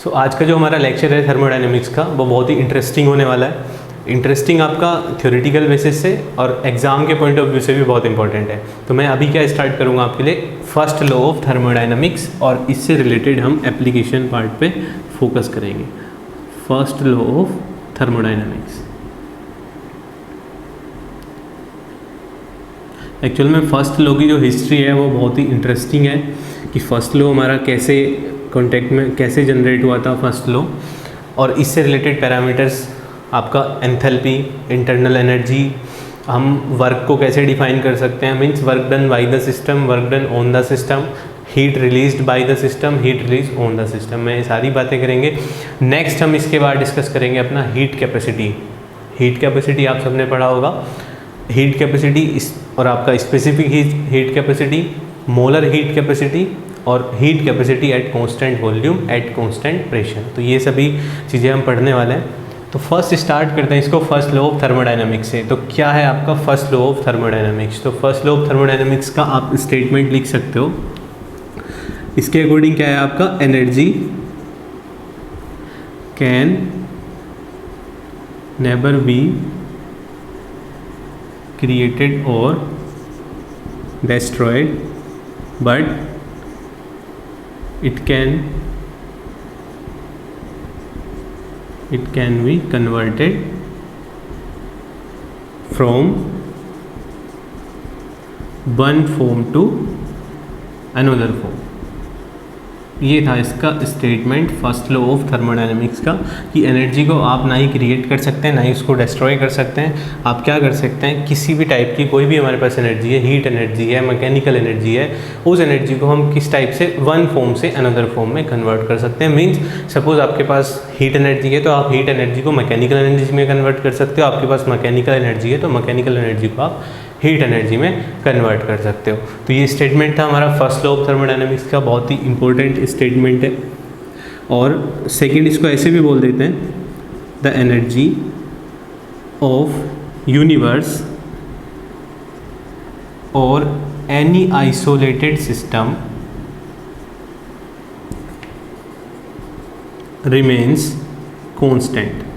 सो आज का जो हमारा लेक्चर है थर्मोडायनेमिक्स का वो बहुत ही इंटरेस्टिंग होने वाला है। इंटरेस्टिंग आपका थ्योरेटिकल बेसिस से और एग्ज़ाम के पॉइंट ऑफ व्यू से भी बहुत इंपॉर्टेंट है। तो मैं अभी क्या स्टार्ट करूँगा आपके लिए फर्स्ट लॉ ऑफ थर्मोडायनेमिक्स और इससे रिलेटेड हम एप्लीकेशन पार्ट पे फोकस करेंगे। First law of thermodynamics. Actual में फ़र्स्ट लॉ की जो हिस्ट्री है वो बहुत ही इंटरेस्टिंग है कि फ़र्स्ट लॉ हमारा कैसे कॉन्टेक्ट में कैसे जनरेट हुआ था फर्स्ट लॉ, और इससे रिलेटेड पैरामीटर्स आपका एंथैल्पी, इंटरनल एनर्जी, हम वर्क को कैसे डिफाइन कर सकते हैं, means work done by the system, work done on the system, heat released by the system, heat release on the system, में ये सारी बातें करेंगे। नेक्स्ट हम इसके बाद डिस्कस करेंगे अपना हीट कैपेसिटी। हीट कैपेसिटी आप सबने पढ़ा होगा। हीट कैपेसिटी और आपका specific heat capacity, molar heat capacity और heat capacity at constant volume at constant pressure. तो ये सभी चीज़ें हम पढ़ने वाले हैं। तो फर्स्ट स्टार्ट करते हैं इसको फर्स्ट लॉ ऑफ थर्मोडायनेमिक्स से। तो क्या है आपका फर्स्ट लॉ ऑफ थर्मोडायनेमिक्स? तो फर्स्ट लॉ ऑफ थर्मोडायनेमिक्स का आप स्टेटमेंट लिख सकते हो। इसके अकॉर्डिंग क्या है आपका, energy can never be created और destroyed but it can be converted from one form to another form। ये था इसका statement first law of thermodynamics का कि एनर्जी को आप ना ही क्रिएट कर सकते हैं ना ही उसको डिस्ट्रॉय कर सकते हैं। आप क्या कर सकते हैं, किसी भी टाइप की कोई भी हमारे पास एनर्जी है, हीट एनर्जी है, मैकेनिकल एनर्जी है, उस एनर्जी को हम किस टाइप से वन फॉर्म से अनदर फॉर्म में कन्वर्ट कर सकते हैं। मीन्स सपोज आपके पास हीट एनर्जी है तो आप हीट एनर्जी को मैकेनिकल एनर्जी में कन्वर्ट कर सकते हो। आपके पास मैकेनिकल एनर्जी है तो मैकेनिकल एनर्जी को आप हीट एनर्जी में कन्वर्ट कर सकते हो। तो ये स्टेटमेंट था हमारा फर्स्ट लॉ ऑफ थर्मोडायनेमिक्स का, बहुत ही इंपॉर्टेंट स्टेटमेंट है। और सेकंड इसको ऐसे भी बोल देते हैं, द एनर्जी ऑफ यूनिवर्स और any isolated system remains constant.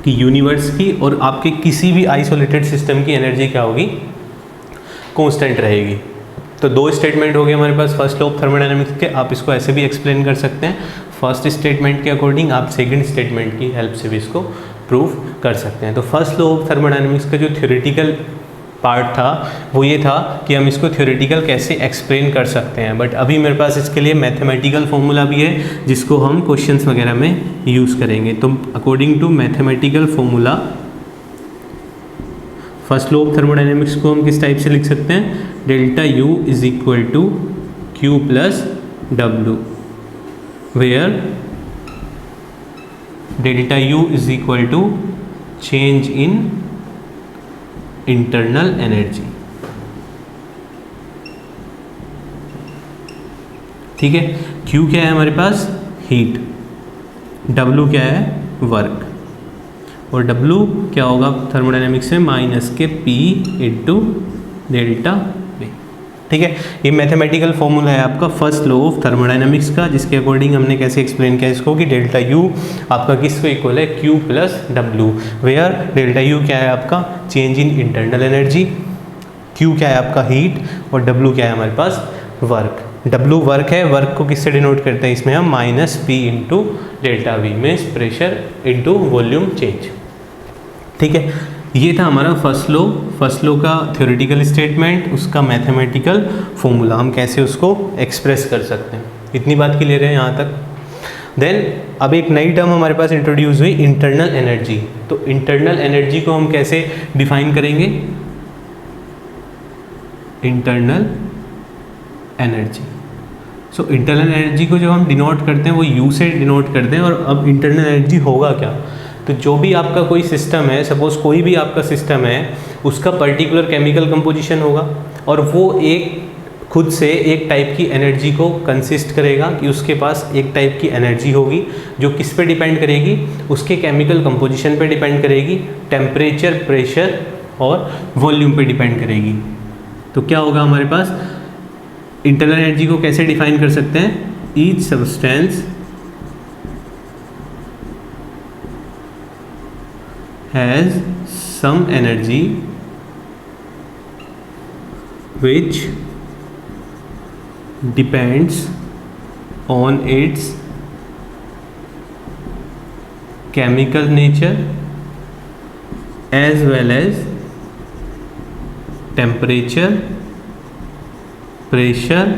कि यूनिवर्स की और आपके किसी भी आइसोलेटेड सिस्टम की एनर्जी क्या होगी, कांस्टेंट रहेगी। तो दो स्टेटमेंट हो गए हमारे पास फर्स्ट लॉ ऑफ थर्मोडायनेमिक्स के। आप इसको ऐसे भी एक्सप्लेन कर सकते हैं, फर्स्ट स्टेटमेंट के अकॉर्डिंग आप सेकंड स्टेटमेंट की हेल्प से भी इसको प्रूव कर सकते हैं। तो फर्स्ट लॉ ऑफ थर्मोडायनेमिक्स का जो थ्योरेटिकल पार्ट था वो ये था कि हम इसको थ्योरेटिकल कैसे एक्सप्लेन कर सकते हैं, बट अभी मेरे पास इसके लिए मैथमेटिकल फॉर्मूला भी है जिसको हम क्वेश्चंस वगैरह में यूज़ करेंगे। तो according to mathematical formula first law of thermodynamics को हम किस टाइप से लिख सकते हैं, delta U is equal to Q plus W, where delta U is equal to change in internal energy. ठीक है, Q क्या है हमारे पास, हीट, W क्या है, वर्क, और W क्या होगा थर्मोडायनेमिक्स में माइनस के P इंटू डेल्टा V। ठीक है, ये मैथमेटिकल फॉर्मूला है आपका फर्स्ट लॉ ऑफ थर्मोडायनेमिक्स का, जिसके अकॉर्डिंग हमने कैसे एक्सप्लेन किया इसको कि डेल्टा U आपका किसको इक्वल है, Q plus W, where delta U क्या है आपका change in internal energy, Q क्या है आपका हीट, और W क्या है हमारे पास वर्क। W वर्क है, वर्क को किससे डिनोट करते हैं इसमें हम, minus P into delta V में प्रेशर इंटू वॉल्यूम चेंज। ठीक है, ये था हमारा फर्स्ट लॉ का थ्योरेटिकल स्टेटमेंट, उसका मैथमेटिकल फॉर्मूला, हम कैसे उसको एक्सप्रेस कर सकते हैं। इतनी बात क्लियर है यहाँ तक। देन अब एक नई टर्म हमारे पास इंट्रोड्यूस हुई, इंटरनल एनर्जी। तो इंटरनल एनर्जी को हम कैसे डिफाइन करेंगे, internal energy. So internal energy को जो हम डिनोट करते हैं वो यू से डिनोट करते हैं। और अब इंटरनल एनर्जी होगा क्या, तो जो भी आपका कोई सिस्टम है, सपोज कोई भी आपका सिस्टम है, उसका पर्टिकुलर केमिकल कंपोजिशन होगा और वो एक खुद से एक टाइप की एनर्जी को कंसिस्ट करेगा कि उसके पास एक टाइप की एनर्जी होगी जो किस पे डिपेंड करेगी, उसके केमिकल कंपोजिशन पे डिपेंड करेगी, टेम्परेचर, प्रेशर और वॉल्यूम पे डिपेंड करेगी। तो क्या होगा हमारे पास, इंटरनल एनर्जी को कैसे डिफाइन कर सकते हैं, each substance has some energy which depends on its chemical nature as well as temperature, pressure,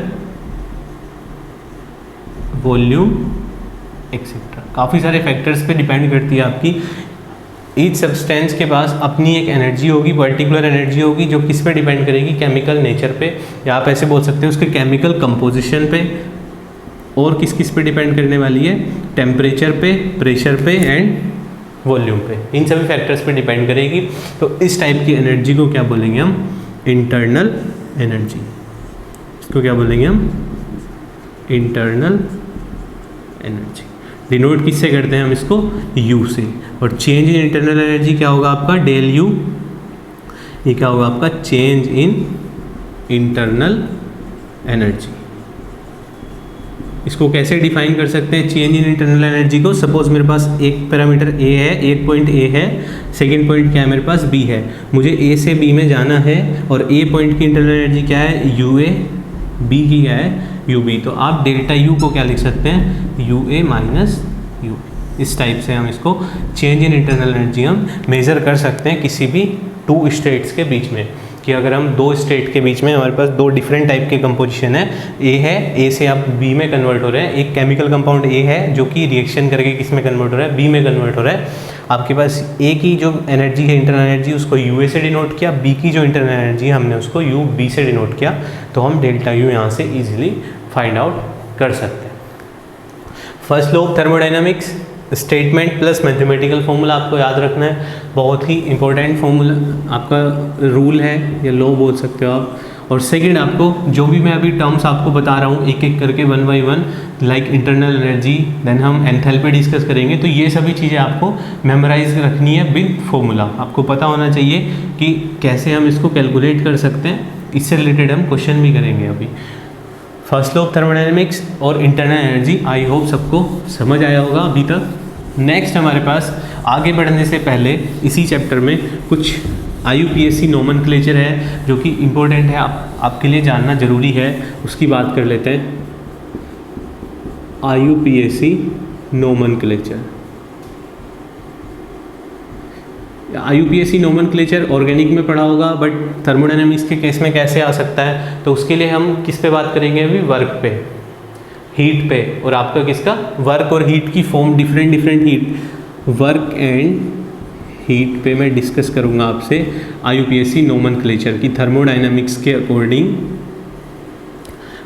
volume etcetera. काफ़ी सारे फैक्टर्स पे डिपेंड करती है आपकी। ईच सब्सटेंस के पास अपनी एक एनर्जी होगी, पर्टिकुलर एनर्जी होगी, जो किस पे डिपेंड करेगी, केमिकल नेचर पे, या आप ऐसे बोल सकते हैं उसके केमिकल कंपोजिशन पे, और किस किस पे डिपेंड करने वाली है, टेम्परेचर पे, प्रेशर पे एंड वॉल्यूम पे। इन सभी फैक्टर्स पे डिपेंड करेगी। तो इस टाइप की एनर्जी को क्या बोलेंगे हम, इंटरनल एनर्जी। इसको क्या बोलेंगे हम, इंटरनल एनर्जी। डिनोट किससे करते हैं हम इसको, यू से। और चेंज इन इंटरनल एनर्जी क्या होगा आपका, डेल यू। ये क्या होगा आपका, चेंज इन इंटरनल एनर्जी। इसको कैसे डिफाइन कर सकते हैं चेंज इन इंटरनल एनर्जी को। सपोज मेरे पास एक पैरामीटर ए है, एक पॉइंट ए है, सेकेंड पॉइंट क्या है मेरे पास, बी है। मुझे ए से बी में जाना है और ए पॉइंट की इंटरनल एनर्जी क्या है, यू ए, बी की क्या है, यू बी। तो आप डेल्टा यू को क्या लिख सकते हैं, यू ए माइनस यू। इस टाइप से हम इसको चेंज इन इंटरनल एनर्जी हम मेज़र कर सकते हैं किसी भी टू स्टेट्स के बीच में। कि अगर हम दो स्टेट के बीच में हमारे पास दो डिफरेंट टाइप के कंपोजिशन है, ए है, ए से आप बी में कन्वर्ट हो रहे हैं, एक केमिकल कंपाउंड ए है जो कि रिएक्शन करके किस में कन्वर्ट हो रहा है, बी में कन्वर्ट हो रहा है। आपके पास ए की जो एनर्जी है, इंटरनल एनर्जी, उसको यू ए से डिनोट किया, बी की जो इंटरनल एनर्जी है हमने उसको यू बी से डिनोट किया। तो हम डेल्टा यू यहाँ से ईजिली फाइंड आउट कर सकते हैं। First law of thermodynamics, statement plus mathematical formula आपको याद रखना है। बहुत ही इंपॉर्टेंट फॉर्मूला आपका रूल है या लॉ बोल सकते हो आप। और सेकंड, आपको जो भी मैं अभी टर्म्स आपको बता रहा हूँ एक एक करके one by one, like internal energy, then हम एंथैल्पी डिस्कस करेंगे। तो ये सभी चीज़ें आपको मेमोराइज रखनी है विद फॉर्मूला। आपको पता होना चाहिए कि कैसे हम इसको कैलकुलेट कर सकते हैं। इससे रिलेटेड हम क्वेश्चन भी करेंगे अभी। फर्स्ट लॉ ऑफ थर्मोडायनेमिक्स और इंटरनल एनर्जी, आई होप सबको समझ आया होगा अभी तक। नेक्स्ट हमारे पास आगे बढ़ने से पहले इसी चैप्टर में कुछ IUPAC नोमेनक्लेचर है जो कि इम्पोर्टेंट है, आपके लिए जानना ज़रूरी है, उसकी बात कर लेते हैं। IUPAC nomenclature. IUPAC nomenclature organic में पढ़ा होगा, बट थर्मोडायनेमिक्स के केस में कैसे आ सकता है, तो उसके लिए हम किस पे बात करेंगे अभी, वर्क पे, हीट पे। और आपका किसका, वर्क और हीट की form, different heat, work and heat पे मैं डिस्कस करूँगा आपसे IUPAC नोमेनक्लेचर की। थर्मोडायनेमिक्स के अकॉर्डिंग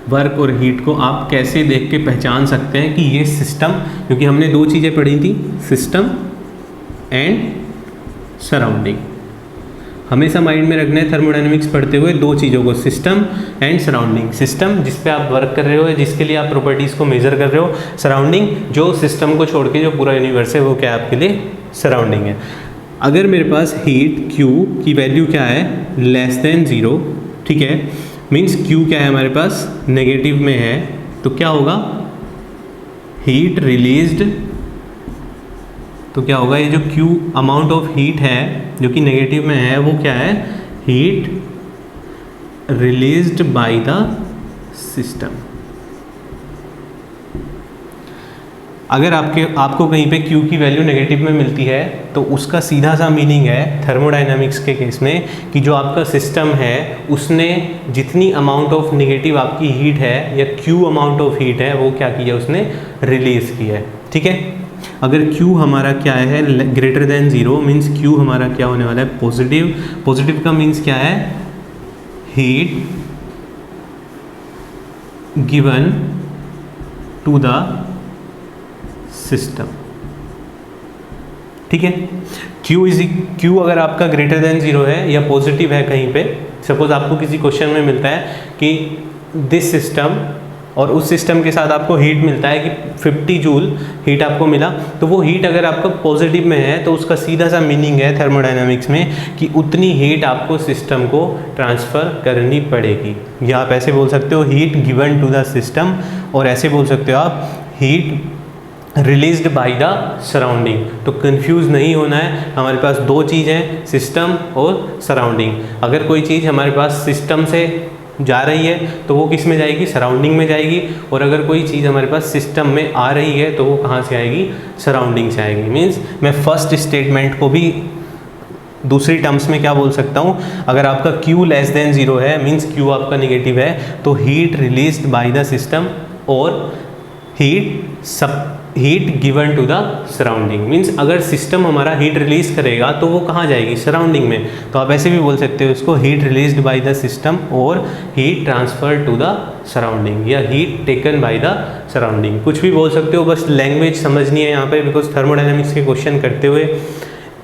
वर्क और हीट को आप कैसे देख के पहचान सकते हैं कि ये सिस्टम, क्योंकि हमने दो चीज़ें पढ़ी थी, सिस्टम एंड सराउंडिंग। हमेशा माइंड में रखना है थर्मोडायनेमिक्स पढ़ते हुए दो चीज़ों को, सिस्टम एंड सराउंडिंग। सिस्टम जिस पे आप वर्क कर रहे हो, जिसके लिए आप प्रॉपर्टीज़ को मेजर कर रहे हो, सराउंडिंग जो सिस्टम को छोड़ के जो पूरा यूनिवर्स है वो क्या आपके लिए सराउंडिंग है। अगर मेरे पास हीट Q की वैल्यू क्या है, लेस देन 0, ठीक है, मीन्स Q क्या है हमारे पास, नेगेटिव में है, तो क्या होगा, हीट रिलीज्ड। तो क्या होगा, ये जो Q अमाउंट ऑफ हीट है जो कि नेगेटिव में है, वो क्या है, heat released by the system. अगर आपको कहीं पे Q की वैल्यू नेगेटिव में मिलती है तो उसका सीधा सा मीनिंग है थर्मोडायनामिक्स के केस में कि जो आपका सिस्टम है उसने जितनी अमाउंट ऑफ नेगेटिव आपकी हीट है या Q अमाउंट ऑफ हीट है वो क्या किया, उसने रिलीज किया है। ठीक है, अगर Q हमारा क्या है, ग्रेटर देन 0, मीन्स Q हमारा क्या होने वाला है, पॉजिटिव। पॉजिटिव का मीन्स क्या है, heat given to the system. ठीक है, Q अगर आपका ग्रेटर देन 0 है या पॉजिटिव है कहीं पे, सपोज आपको किसी क्वेश्चन में मिलता है कि दिस सिस्टम और उस सिस्टम के साथ आपको हीट मिलता है कि 50 जूल हीट आपको मिला, तो वो हीट अगर आपका पॉजिटिव में है तो उसका सीधा सा मीनिंग है थर्मोडायनामिक्स में कि उतनी हीट आपको सिस्टम को ट्रांसफ़र करनी पड़ेगी। या आप ऐसे बोल सकते हो heat given to the system, और ऐसे बोल सकते हो आप heat released by the surrounding. तो कंफ्यूज नहीं होना है, हमारे पास दो चीज़ हैं, सिस्टम और सराउंडिंग। अगर कोई चीज़ हमारे पास सिस्टम से जा रही है तो वो किस में जाएगी, सराउंडिंग में जाएगी, और अगर कोई चीज़ हमारे पास सिस्टम में आ रही है तो वो कहाँ से आएगी, सराउंडिंग से आएगी। मीन्स मैं फर्स्ट स्टेटमेंट को भी दूसरी टर्म्स में क्या बोल सकता हूँ, अगर आपका Q लेस देन 0 है, मीन्स Q आपका नेगेटिव है, तो heat released by the system और heat given to the surrounding. Means अगर सिस्टम हमारा हीट रिलीज करेगा तो वो कहाँ जाएगी, सराउंडिंग में। तो आप ऐसे भी बोल सकते हो इसको heat released by the system और heat transfer to the surrounding, या heat taken by the surrounding, कुछ भी बोल सकते हो। बस लैंग्वेज समझनी है यहाँ पे, बिकॉज थर्मोडायनामिक्स के क्वेश्चन करते हुए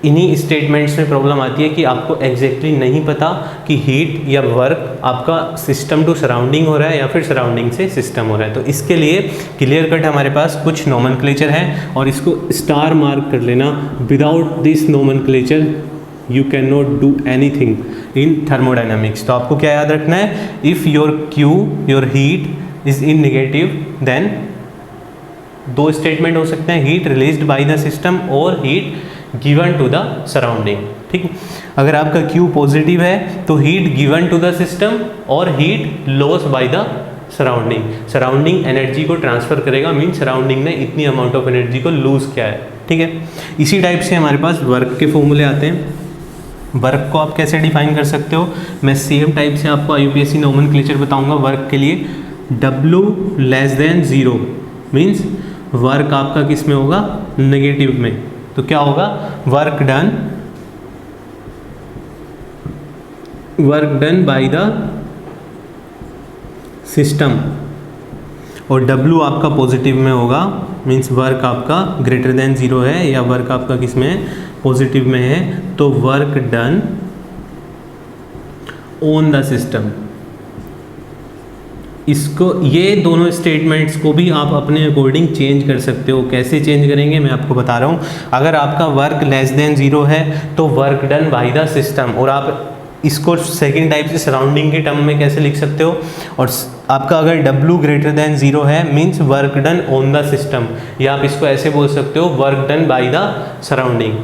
इन्हीं स्टेटमेंट्स में प्रॉब्लम आती है कि आपको एग्जैक्टली नहीं पता कि हीट या वर्क आपका सिस्टम टू सराउंडिंग हो रहा है या फिर सराउंडिंग से सिस्टम हो रहा है। तो इसके लिए क्लियर कट हमारे पास कुछ नोमेनक्लेचर है, और इसको स्टार मार्क कर लेना। Without this nomenclature you can not do anything in thermodynamics. तो आपको क्या याद रखना है, if your Q your heat is in negative, then दो स्टेटमेंट हो सकते हैं, heat released by the system और heat given to the surrounding. ठीक, अगर आपका Q पॉजिटिव है तो heat given to the system और heat loss by the surrounding. Surrounding energy को ट्रांसफ़र करेगा, मीन सराउंडिंग ने इतनी अमाउंट ऑफ एनर्जी को लूज़ किया है। ठीक है, इसी टाइप से हमारे पास वर्क के फॉर्मूले आते हैं। वर्क को आप कैसे डिफाइन कर सकते हो, मैं सेम टाइप से आपको IUPAC नोमेनक्लेचर बताऊंगा वर्क के लिए। W less than 0 means work आपका किस में होगा, नेगेटिव में। तो क्या होगा, work done by the system, और W आपका पॉजिटिव में होगा, मीन्स वर्क आपका ग्रेटर देन 0 है, या वर्क आपका किस में है, पॉजिटिव में है, तो work done on the system. इसको, ये दोनों स्टेटमेंट्स को भी आप अपने अकॉर्डिंग चेंज कर सकते हो। कैसे चेंज करेंगे मैं आपको बता रहा हूँ। अगर आपका वर्क लेस देन 0 है तो work done by the system, और आप इसको सेकंड टाइप से सराउंडिंग के टर्म में कैसे लिख सकते हो, और आपका अगर W ग्रेटर देन 0 है means work done on the system, या आप इसको ऐसे बोल सकते हो work done by the surrounding.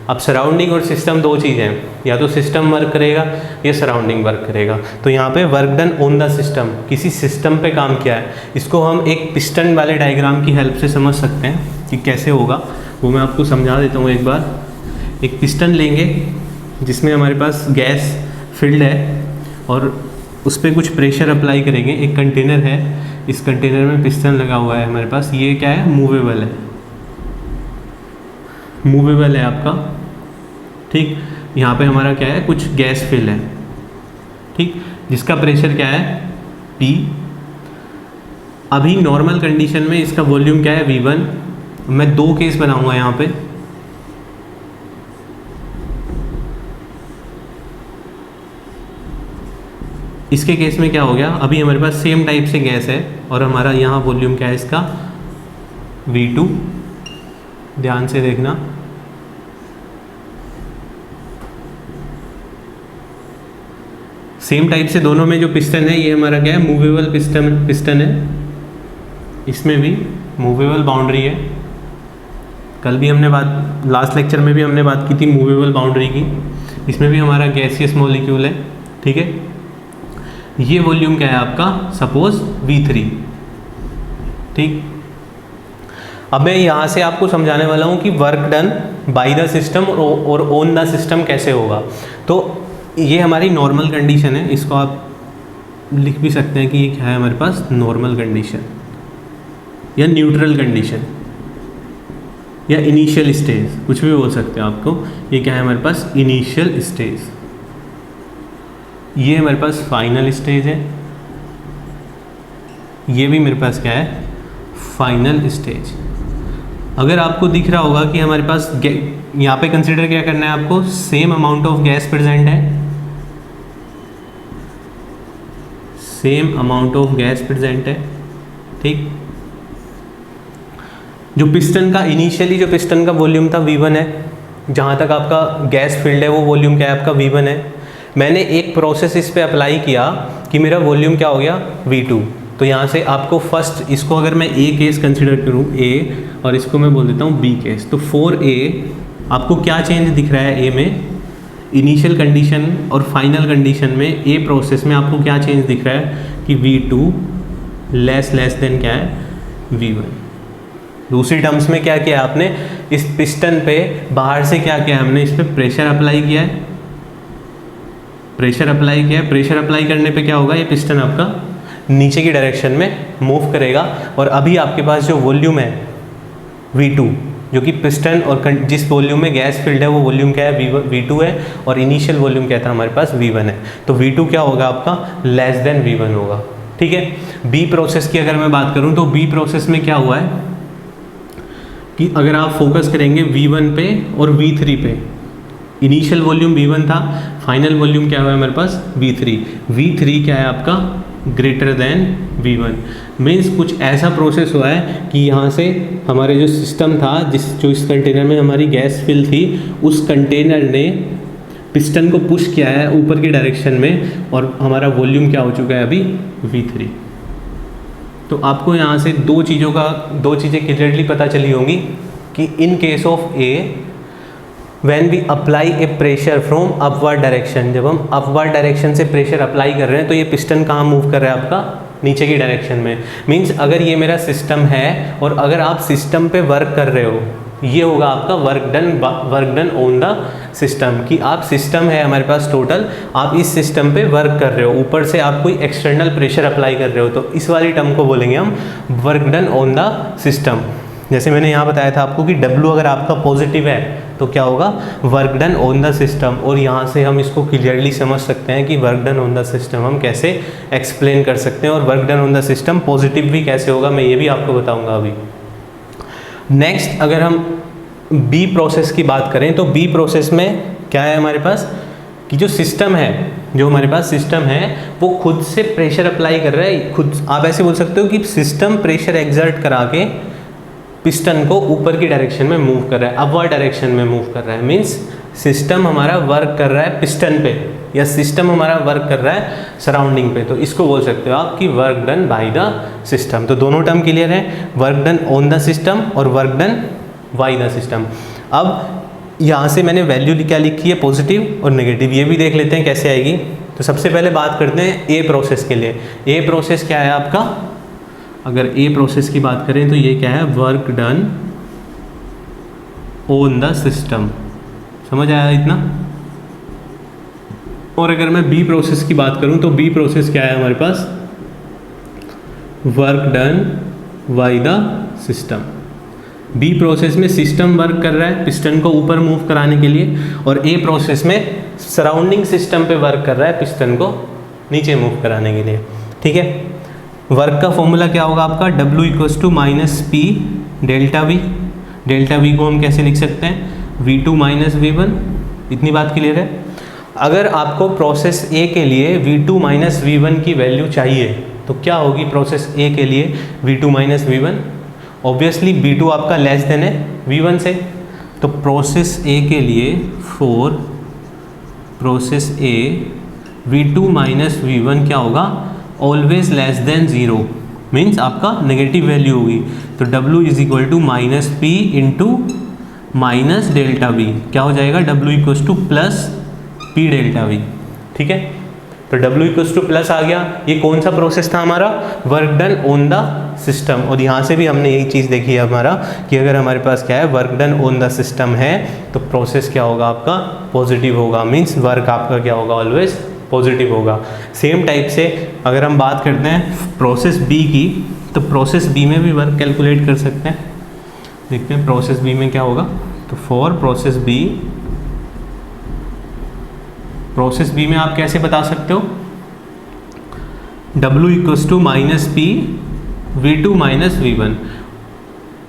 अब सराउंडिंग और सिस्टम दो चीज़ हैं, या तो सिस्टम वर्क करेगा या सराउंडिंग वर्क करेगा। तो यहाँ पे work done on the system, किसी सिस्टम पे काम किया है। इसको हम एक पिस्टन वाले डायग्राम की हेल्प से समझ सकते हैं कि कैसे होगा, वो मैं आपको समझा देता हूँ एक बार। एक पिस्टन लेंगे जिसमें हमारे पास गैस फिल्ड है, और उस पर कुछ प्रेशर अप्लाई करेंगे। एक कंटेनर है, इस कंटेनर में पिस्टन लगा हुआ है हमारे पास, ये क्या है, मूवेबल है, मूवेबल है आपका। ठीक, यहाँ पे हमारा क्या है, कुछ गैस फिल है, ठीक, जिसका प्रेशर क्या है, P। अभी नॉर्मल कंडीशन में इसका वॉल्यूम क्या है, V1। मैं दो केस बनाऊंगा यहाँ पे। इसके केस में क्या हो गया, अभी हमारे पास सेम टाइप से गैस है, और हमारा यहाँ वॉल्यूम क्या है इसका, V2। ध्यान से देखना, सेम टाइप से दोनों में जो पिस्टन है ये हमारा क्या है, मूवेबल पिस्टन है, इसमें भी मूवेबल बाउंड्री है। कल भी हमने लास्ट लेक्चर में भी हमने बात की थी मूवेबल बाउंड्री की। इसमें भी हमारा गैसियस मॉलिक्यूल है। ठीक है, ये वॉल्यूम क्या है आपका, सपोज V3। ठीक, अब मैं यहाँ से आपको समझाने वाला हूँ कि work done by the system और ऑन द सिस्टम कैसे होगा। तो ये हमारी नॉर्मल कंडीशन है, इसको आप लिख भी सकते हैं कि ये क्या है हमारे पास, नॉर्मल कंडीशन या न्यूट्रल कंडीशन या इनिशियल स्टेज, कुछ भी बोल सकते हैं आपको। ये क्या है हमारे पास, इनिशियल स्टेज। ये हमारे पास फाइनल स्टेज है, ये भी मेरे पास क्या है, फाइनल स्टेज। अगर आपको दिख रहा होगा कि हमारे पास यहाँ पे कंसिडर क्या करना है आपको, same amount of gas present है, same amount of gas present है, ठीक। जो पिस्टन का इनिशियली जो पिस्टन का वॉल्यूम था V1 है, जहाँ तक आपका गैस फिल्ड है वो वॉल्यूम क्या है आपका V1 है। मैंने एक प्रोसेस इस पे अप्लाई किया कि मेरा वॉल्यूम क्या हो गया V2। तो यहाँ से आपको फर्स्ट इसको अगर मैं A केस कंसिडर करूँ A, और इसको मैं बोल देता हूँ B केस, तो 4A आपको क्या चेंज दिख रहा है A में, इनिशियल कंडीशन और फाइनल कंडीशन में A प्रोसेस में आपको क्या चेंज दिख रहा है कि V2 लेस देन क्या है V1। दूसरी टर्म्स में क्या किया आपने, इस पिस्टन पे बाहर से क्या किया हमने, इस पर प्रेशर अप्लाई किया है, प्रेशर अप्लाई करने पे क्या होगा, ये पिस्टन आपका नीचे की डायरेक्शन में मूव करेगा। और अभी आपके पास जो वॉल्यूम है V2, जो कि पिस्टन और जिस वॉल्यूम में गैस फिल्ड है वो वॉल्यूम क्या है V2 है, और इनिशियल वॉल्यूम क्या था हमारे पास V1 है। तो V2 क्या होगा आपका लेस देन V1 होगा, ठीक है। B प्रोसेस की अगर मैं बात करूं तो B प्रोसेस में क्या हुआ है कि अगर आप फोकस करेंगे V1 पे और V3 पे, इनिशियल वॉल्यूम V1 था, फाइनल वॉल्यूम क्या हुआ है हमारे पास V3 क्या है आपका ग्रेटर देन V1। मीन्स कुछ ऐसा प्रोसेस हुआ है कि यहाँ से हमारे जो सिस्टम था जो इस कंटेनर में हमारी गैस फिल थी, उस कंटेनर ने पिस्टन को पुश किया है ऊपर की डायरेक्शन में, और हमारा वॉल्यूम क्या हो चुका है अभी V3। तो आपको यहाँ से दो चीज़ें क्लियरली पता चली होंगी कि in case of A when we apply a pressure from upward direction, जब हम अपवर्ड डायरेक्शन से प्रेशर अप्लाई कर रहे हैं तो ये पिस्टन कहाँ मूव कर रहा है आपका नीचे की डायरेक्शन में। मीन्स अगर ये मेरा सिस्टम है और अगर आप सिस्टम पे वर्क कर रहे हो, ये होगा आपका work done on the system, कि आप सिस्टम है हमारे पास टोटल, आप इस सिस्टम पे वर्क कर रहे हो, ऊपर से आप कोई एक्सटर्नल प्रेशर अप्लाई कर रहे हो, तो इस वाली टर्म को बोलेंगे हम work done on the system. जैसे मैंने यहाँ बताया था आपको कि W अगर आपका पॉजिटिव है तो क्या होगा work done on the system, और यहाँ से हम इसको क्लियरली समझ सकते हैं कि work done on the system हम कैसे एक्सप्लेन कर सकते हैं, और work done on the system positive भी कैसे होगा मैं ये भी आपको बताऊँगा अभी। नेक्स्ट अगर हम B प्रोसेस की बात करें तो B प्रोसेस में क्या है हमारे पास कि जो सिस्टम है, जो हमारे पास सिस्टम है वो खुद से प्रेशर अप्लाई कर रहा है खुद। आप ऐसे बोल सकते हो कि सिस्टम प्रेशर एक्सर्ट करा के पिस्टन को ऊपर की डायरेक्शन में मूव कर रहा है, अपवर्ड डायरेक्शन में मूव कर रहा है। मीन्स सिस्टम हमारा वर्क कर रहा है पिस्टन पे, या सिस्टम हमारा वर्क कर रहा है सराउंडिंग पे, तो इसको बोल सकते हो आप कि work done by the system. तो दोनों टर्म क्लियर है, work done on the system और work done by the system. अब यहाँ से मैंने वैल्यू क्या लिखी है पॉजिटिव और नेगेटिव, ये भी देख लेते हैं कैसे आएगी। तो सबसे पहले बात करते हैं A प्रोसेस के लिए। A प्रोसेस क्या है आपका, अगर A प्रोसेस की बात करें तो ये क्या है work done on the system, समझ आया इतना। और अगर मैं B प्रोसेस की बात करूं तो B प्रोसेस क्या है हमारे पास work done by the system. B process में सिस्टम वर्क कर रहा है पिस्टन को ऊपर मूव कराने के लिए, और A प्रोसेस में सराउंडिंग सिस्टम पे वर्क कर रहा है पिस्टन को नीचे मूव कराने के लिए, ठीक है। वर्क का फॉर्मूला क्या होगा आपका W equals to minus P delta V। Delta V को हम कैसे लिख सकते हैं V2 माइनस V1। इतनी बात क्लियर है। अगर आपको प्रोसेस A के लिए V2 माइनस V1 की वैल्यू चाहिए तो क्या होगी प्रोसेस A के लिए V2 minus V1, obviously B2 आपका लेस देन है V1 से, तो प्रोसेस A के लिए for process A V2 minus V1 क्या होगा ऑलवेज लेस देन 0, मीन्स आपका नेगेटिव वैल्यू होगी। तो W is equal to minus P into minus delta V, क्या हो जाएगा W equals to plus P delta V, ठीक है। तो W इक्वल्स टू प्लस आ गया। ये कौन सा प्रोसेस था हमारा work done on the system, और यहाँ से भी हमने यही चीज़ देखी है हमारा कि अगर हमारे पास क्या है work done on the system है तो प्रोसेस क्या होगा आपका पॉजिटिव होगा, मीन्स वर्क आपका क्या होगा ऑलवेज पॉजिटिव होगा। सेम टाइप से अगर हम बात करते हैं प्रोसेस B की, तो प्रोसेस B में भी वर्क कैलकुलेट कर सकते हैं। देखते हैं प्रोसेस B में क्या होगा। तो फॉर प्रोसेस B में आप कैसे बता सकते हो W equals to minus P V2 minus V1।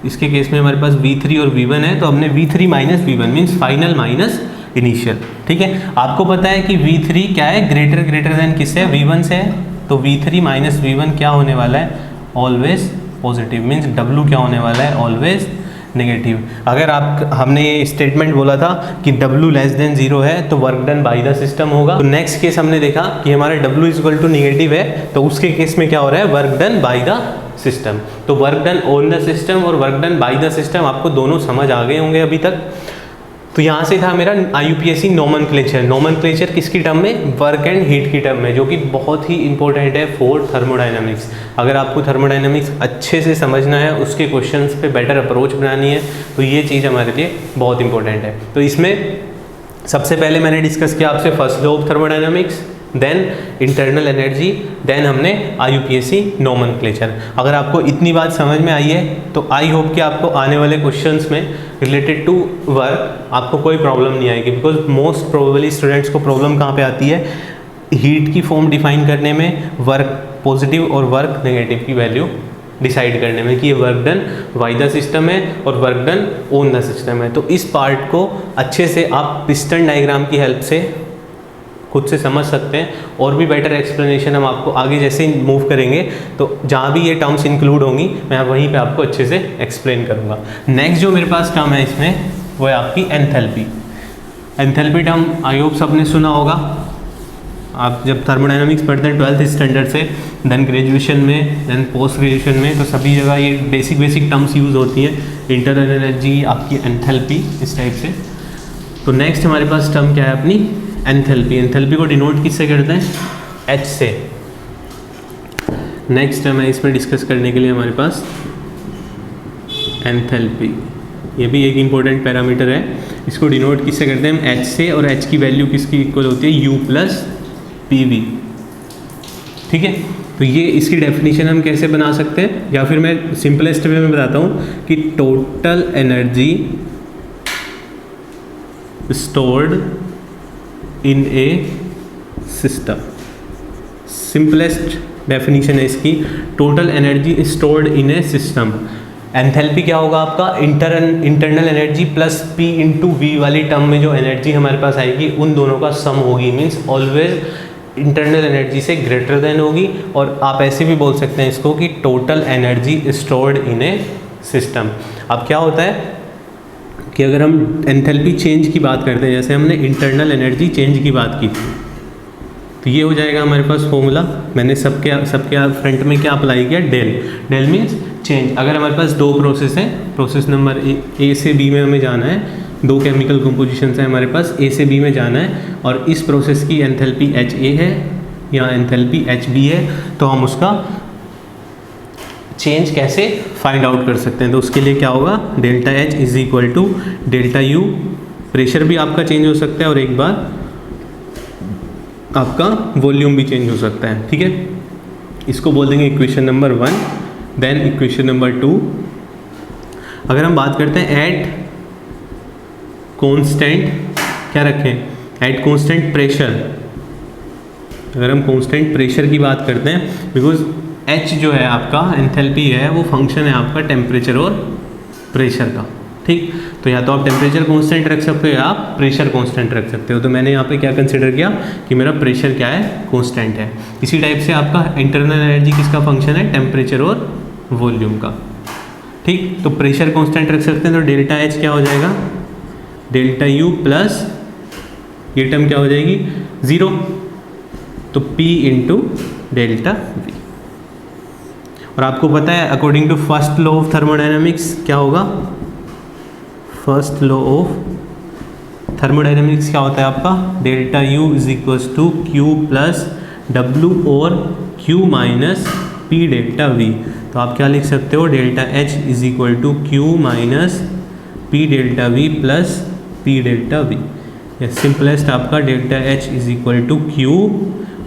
इसके केस में हमारे पास V3 और V1 है, तो हमने V3 minus V1 means final minus initial, ठीक है। आपको पता है कि V3 क्या है ग्रेटर देन किससे V1 से है, तो V3 माइनस V1 क्या होने वाला है ऑलवेज पॉजिटिव, मीन्स डब्लू क्या होने वाला है, ऑलवेज नेगेटिव। अगर हमने ये स्टेटमेंट बोला था कि W लेस देन 0 है तो work done by the system होगा। तो नेक्स्ट केस हमने देखा कि हमारा W is equal to negative है, तो उसके केस में क्या हो रहा है, work done by the system. तो work done on the system और work done by the system आपको दोनों समझ आ गए होंगे अभी तक। तो यहाँ से था मेरा IUPAC नोमेनक्लेचर। नोमेनक्लेचर किसकी टर्म में, वर्क एंड हीट की टर्म में, जो कि बहुत ही इंपॉर्टेंट है फॉर थर्मोडायनामिक्स। अगर आपको थर्मोडायनामिक्स अच्छे से समझना है, उसके क्वेश्चंस पे बेटर अप्रोच बनानी है, तो ये चीज़ हमारे लिए बहुत इंपॉर्टेंट है। तो इसमें सबसे पहले मैंने डिस्कस किया आपसे first law of thermodynamics, then internal energy, then हमने IUPAC नोमेनक्लेचर। अगर आपको इतनी बात समझ में आई है तो आई होप कि आपको आने वाले क्वेश्चंस में रिलेटेड टू वर्क आपको कोई प्रॉब्लम नहीं आएगी, बिकॉज मोस्ट प्रोबेबली स्टूडेंट्स को प्रॉब्लम कहाँ पे आती है, हीट की फॉर्म डिफाइन करने में, वर्क पॉजिटिव और वर्क नेगेटिव की वैल्यू डिसाइड करने में, कि ये work done by the system है और work done on the system है। तो इस पार्ट को अच्छे से आप पिस्टन डायग्राम की हेल्प से खुद से समझ सकते हैं, और भी बेटर एक्सप्लेनेशन हम आपको आगे जैसे ही मूव करेंगे तो जहाँ भी ये टर्म्स इंक्लूड होंगी मैं वहीं पे आपको अच्छे से एक्सप्लेन करूँगा। नेक्स्ट जो मेरे पास टर्म है इसमें वो है आपकी enthalpy. Enthalpy term I hope सबने सुना होगा, आप जब थर्मोडायनामिक्स पढ़ते हैं 12th स्टैंडर्ड से, देन ग्रेजुएशन में, देन पोस्ट ग्रेजुएशन में, तो सभी जगह ये बेसिक टर्म्स यूज़ होती हैं, इंटरनल एनर्जी, आपकी एंथैल्पी, इस टाइप से। तो नेक्स्ट हमारे पास टर्म क्या है अपनी, एंथैल्पी। एंथैल्पी को डिनोट किससे करते हैं, H से। नेक्स्ट टर्म है इसमें डिस्कस करने के लिए हमारे पास एंथैल्पी, ये भी एक इम्पोर्टेंट पैरामीटर है। इसको डिनोट किससे करते हैं हम, H से, और H की वैल्यू किसकी इक्वल होती है, U प्लस PV। ठीक है, तो ये इसकी डेफिनेशन हम कैसे बना सकते हैं, या फिर मैं सिंपलेस्ट वे में बताता हूँ कि total energy stored in a system. Simplest definition है इसकी, total energy stored in a system. Enthalpy क्या होगा आपका, internal energy plus P into V वाली टर्म में जो एनर्जी हमारे पास आएगी उन दोनों का सम होगी, मीन्स ऑलवेज इंटरनल एनर्जी से ग्रेटर देन होगी। और आप ऐसे भी बोल सकते हैं इसको कि total energy stored in a system. अब क्या होता है कि अगर हम एंथैल्पी चेंज की बात करते हैं, जैसे हमने इंटरनल एनर्जी चेंज की बात की, तो ये हो जाएगा हमारे पास फॉर्मूला। मैंने सबके फ्रंट में क्या अप्लाई किया, डेल मीन्स चेंज। अगर हमारे पास दो प्रोसेस हैं, प्रोसेस नंबर ए से बी में हमें जाना है, दो केमिकल कंपोजिशंस हैं हमारे पास, ए से बी में जाना है, और इस प्रोसेस की एंथैल्पी HA है या एंथैल्पी HB है, तो हम उसका चेंज कैसे फाइंड आउट कर सकते हैं। तो उसके लिए क्या होगा, delta H is equal to delta U। Pressure भी आपका चेंज हो सकता है और एक बार आपका वॉल्यूम भी चेंज हो सकता है। ठीक है, इसको बोल देंगे equation number 1। Then equation number 2, अगर हम बात करते हैं एट कांस्टेंट, क्या रखें, एट कांस्टेंट प्रेशर। अगर हम कांस्टेंट प्रेशर की बात करते हैं, बिकॉज H जो है आपका एंथैल्पी है वो फंक्शन है आपका टेम्परेचर और प्रेशर का। ठीक, तो या तो आप टेम्परेचर कांस्टेंट रख सकते हो या आप प्रेशर कांस्टेंट रख सकते हो। तो मैंने यहाँ पे क्या कंसिडर किया कि मेरा प्रेशर क्या है, कांस्टेंट है। इसी टाइप से आपका इंटरनल एनर्जी किसका फंक्शन है, टेम्परेचर और वॉल्यूम का। ठीक, तो प्रेशर कांस्टेंट रख सकते हैं, तो डेल्टा H क्या हो जाएगा, डेल्टा U प्लस ये टर्म क्या हो जाएगी 0, तो P इंटू डेल्टा V। और आपको पता है according to first law of thermodynamics क्या होगा, फर्स्ट लॉ ऑफ थर्मोडायनामिक्स क्या होता है आपका, delta U is equals to Q plus W और Q minus P delta V। तो आप क्या लिख सकते हो, delta H is equal to Q minus P delta V plus P delta V। या सिंपलेस्ट आपका delta H is equal to Q,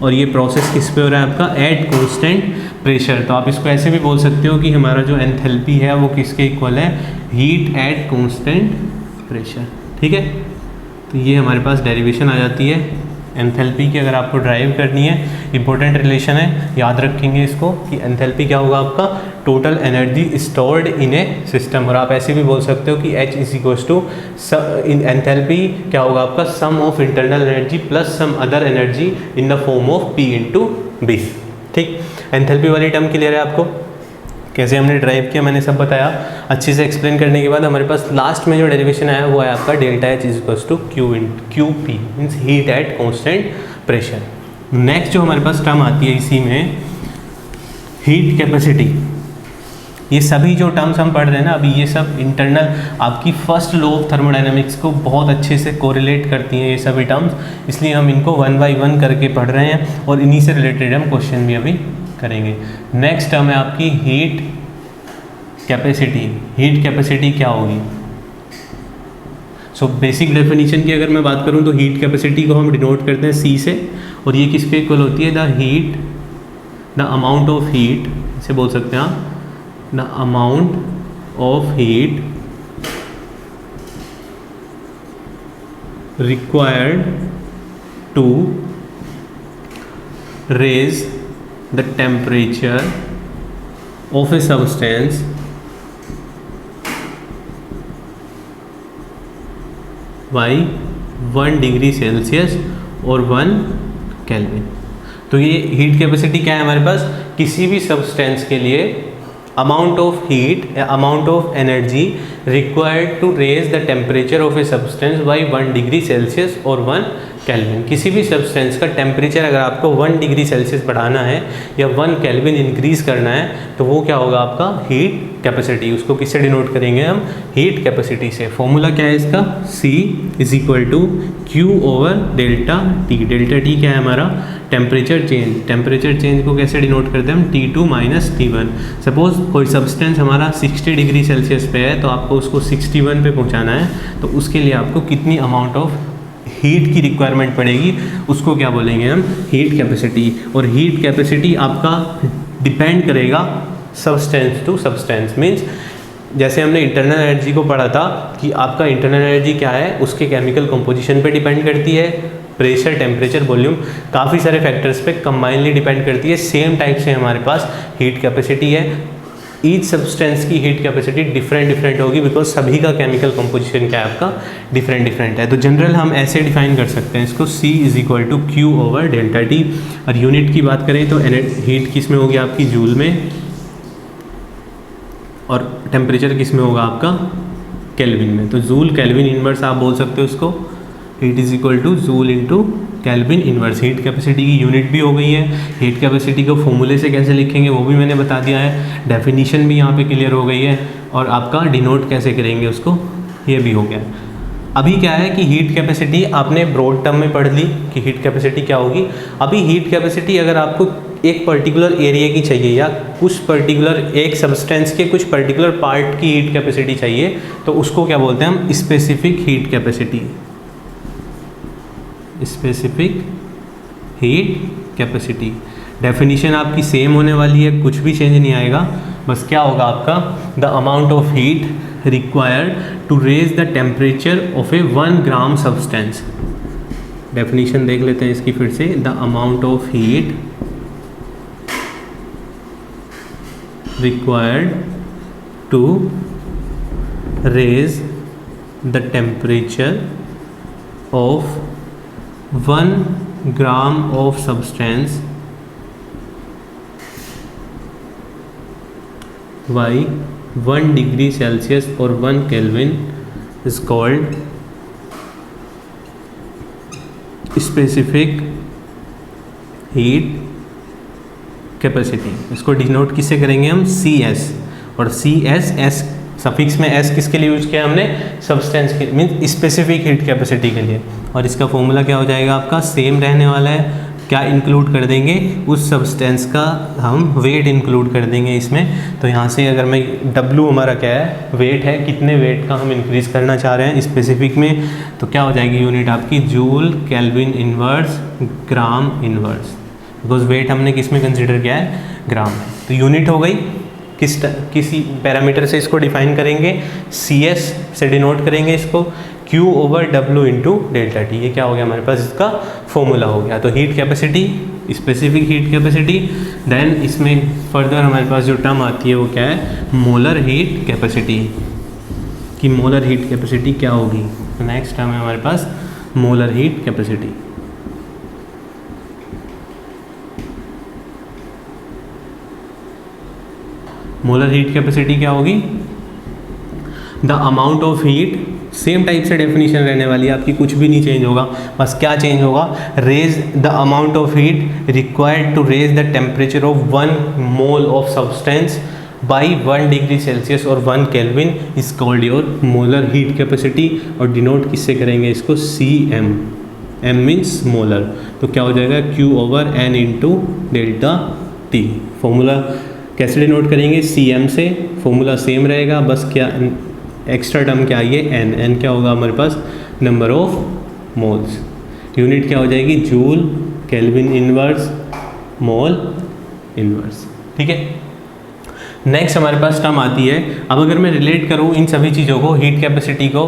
और ये प्रोसेस किस पे हो रहा है आपका, एट कांस्टेंट प्रेशर। तो आप इसको ऐसे भी बोल सकते हो कि हमारा जो एंथैल्पी है वो किसके इक्वल है, हीट एट कांस्टेंट प्रेशर। ठीक है, तो ये हमारे पास डेरिवेशन आ जाती है एंथैल्पी की। अगर आपको ड्राइव करनी है, इंपॉर्टेंट रिलेशन है, याद रखेंगे इसको कि एंथैल्पी क्या होगा आपका, total energy stored in a system. और आप ऐसे भी बोल सकते हो कि H is equals to in enthalpy क्या होगा आपका, sum of internal energy plus some other energy in the form of P into B। ठीक, एंथैल्पी वाली टर्म क्लियर है आपको। कैसे हमने ड्राइव किया मैंने सब बताया। अच्छे से एक्सप्लेन करने के बाद हमारे पास लास्ट में जो डेरिवेशन आया वो है आपका delta H is equals to Q P means heat at constant pressure. Next जो हमारे पास टर्म आती है इसी में हीट कैपेसिटी। ये सभी जो टर्म्स हम पढ़ रहे हैं ना अभी, ये सब इंटरनल आपकी फर्स्ट लॉ ऑफ थर्मोडायनामिक्स को बहुत अच्छे से कोरिलेट करती हैं ये सभी टर्म्स, इसलिए हम इनको 1 बाय 1 करके पढ़ रहे हैं और इन्हीं से रिलेटेड हम क्वेश्चन भी अभी करेंगे। नेक्स्ट टर्म है आपकी हीट कैपेसिटी। हीट कैपेसिटी क्या होगी? सो बेसिक डेफिनेशन की अगर मैं बात करूं तो हीट कैपेसिटी को हम डिनोट करते हैं C से, और ये किसके इक्वल होती है? द अमाउंट ऑफ हीट, इसे बोल सकते हैं आप the amount of heat required to raise the temperature of a substance by 1 degree Celsius और 1 केल्विन। तो ये हीट कैपेसिटी क्या है हमारे पास? किसी भी सब्सटेंस के लिए अमाउंट ऑफ हीट या amount of energy required to raise the temperature of a substance by 1 degree Celsius और 1 केल्विन। किसी भी सब्सटेंस का टेम्परेचर अगर आपको 1 डिग्री सेल्सियस बढ़ाना है या 1 केल्विन इंक्रीज़ करना है तो वो क्या होगा आपका? Heat capacity. उसको किससे डिनोट करेंगे हम? हीट कैपेसिटी से। फॉर्मूला क्या है इसका? C is equal to Q over delta T। Delta T क्या है हमारा? Temperature change. टेम्परेचर चेंज को कैसे डिनोट करते हैं हम? T2 minus T1। सपोज कोई सब्सटेंस हमारा 60 डिग्री सेल्सियस पे है तो आपको उसको 61 पे पहुंचाना है, तो उसके लिए आपको कितनी अमाउंट ऑफ हीट की रिक्वायरमेंट पड़ेगी उसको क्या बोलेंगे हम? Heat capacity. और हीट कैपेसिटी आपका डिपेंड करेगा सब्सटेंस टू सब्सटेंस। मीन्स जैसे हमने इंटरनल एनर्जी को पढ़ा था कि आपका इंटरनल एनर्जी क्या है, उसके केमिकल कंपोजिशन पे डिपेंड करती है, प्रेशर, टेम्परेचर, वॉल्यूम, काफ़ी सारे फैक्टर्स पे कंबाइनली डिपेंड करती है। सेम टाइप से हमारे पास हीट कैपेसिटी है। ईच सब्सटेंस की हीट कैपेसिटी डिफरेंट होगी बिकॉज सभी का केमिकल कंपोजिशन क्या है आपका? डिफरेंट है। तो जनरल हम ऐसे डिफाइन कर सकते हैं इसको, C is equal to Q over delta T। और यूनिट की बात करें तो हीट किस में होगी आपकी? जूल में, और टेम्परेचर किस में होगा आपका? केल्विन में। तो जूल केल्विन इनवर्स आप बोल सकते हो उसको। Heat is equal two joule into kelvin inverse. Heat capacity की यूनिट भी हो गई है। हीट कैपेसिटी को फॉर्मूले से कैसे लिखेंगे वो भी मैंने बता दिया है। डेफिनेशन भी यहाँ पे क्लियर हो गई है, और आपका डिनोट कैसे करेंगे उसको ये भी हो गया। अभी क्या है कि हीट कैपेसिटी आपने ब्रॉड टर्म में पढ़ ली कि हीट कैपेसिटी क्या होगी। अभी हीट कैपेसिटी अगर आपको एक पर्टिकुलर एरिया की चाहिए या कुछ पर्टिकुलर एक सब्सटेंस के कुछ पर्टिकुलर पार्ट की हीट कैपेसिटी चाहिए तो उसको क्या बोलते हैं हम? Specific heat capacity. Specific heat capacity. Definition आपकी सेम होने वाली है, कुछ भी चेंज नहीं आएगा। बस क्या होगा आपका? The amount of heat required to raise the temperature of a 1 gram substance. Definition देख लेते हैं इसकी फिर से। The amount of heat required to raise the temperature of 1 gram of substance by 1 degree Celsius और 1 kelvin is called specific heat capacity. इसको denote किससे करेंगे हम? CS। और CS सफिक्स में S किसके लिए यूज किया हमने? सब्सटेंस के मीन स्पेसिफिक हीट कैपेसिटी के लिए। और इसका फॉर्मूला क्या हो जाएगा आपका? सेम रहने वाला है। क्या इंक्लूड कर देंगे? उस सब्सटेंस का हम वेट इंक्लूड कर देंगे इसमें। तो यहाँ से अगर मैं W हमारा क्या है? वेट है। कितने वेट का हम इंक्रीज़ करना चाह रहे हैं स्पेसिफिक में, तो क्या हो जाएगी यूनिट आपकी? Joule kelvin inverse gram inverse. Because weight हमने किस में कंसिडर किया है? ग्राम में। तो यूनिट हो गई। किसी पैरामीटर से इसको डिफाइन करेंगे, CS से डिनोट करेंगे इसको, Q over W into delta T। ये क्या हो गया हमारे पास? इसका फॉर्मूला हो गया। तो heat capacity, specific heat capacity. Then इसमें फर्दर हमारे पास जो टर्म आती है वो क्या है? Molar heat capacity. कि मोलर हीट कैपेसिटी क्या होगी? नेक्स्ट टर्म है हमारे पास molar heat capacity. Molar heat capacity क्या होगी, the amount of heat, same type से डेफिनेशन रहने वाली है आपकी, कुछ भी नहीं चेंज होगा, बस क्या चेंज होगा, raise the amount of heat required to raise the temperature of 1 mole of substance by 1 degree Celsius और 1 kelvin is called your molar heat capacity. और डिनोट किससे करेंगे इसको, CM, M मीन्स मोलर, तो क्या हो जाएगा Q/N into delta T। Formula कैसे डिनोट करेंगे, CM से, फॉर्मूला सेम रहेगा, बस क्या एक्स्ट्रा टर्म क्या आई है, N क्या होगा हमारे पास, नंबर ऑफ मोल्स, यूनिट क्या हो जाएगी, joule, kelvin inverse, mole inverse. ठीक है, नेक्स्ट हमारे पास टर्म आती है, अब अगर मैं रिलेट करूँ इन सभी चीज़ों को, हीट कैपेसिटी को,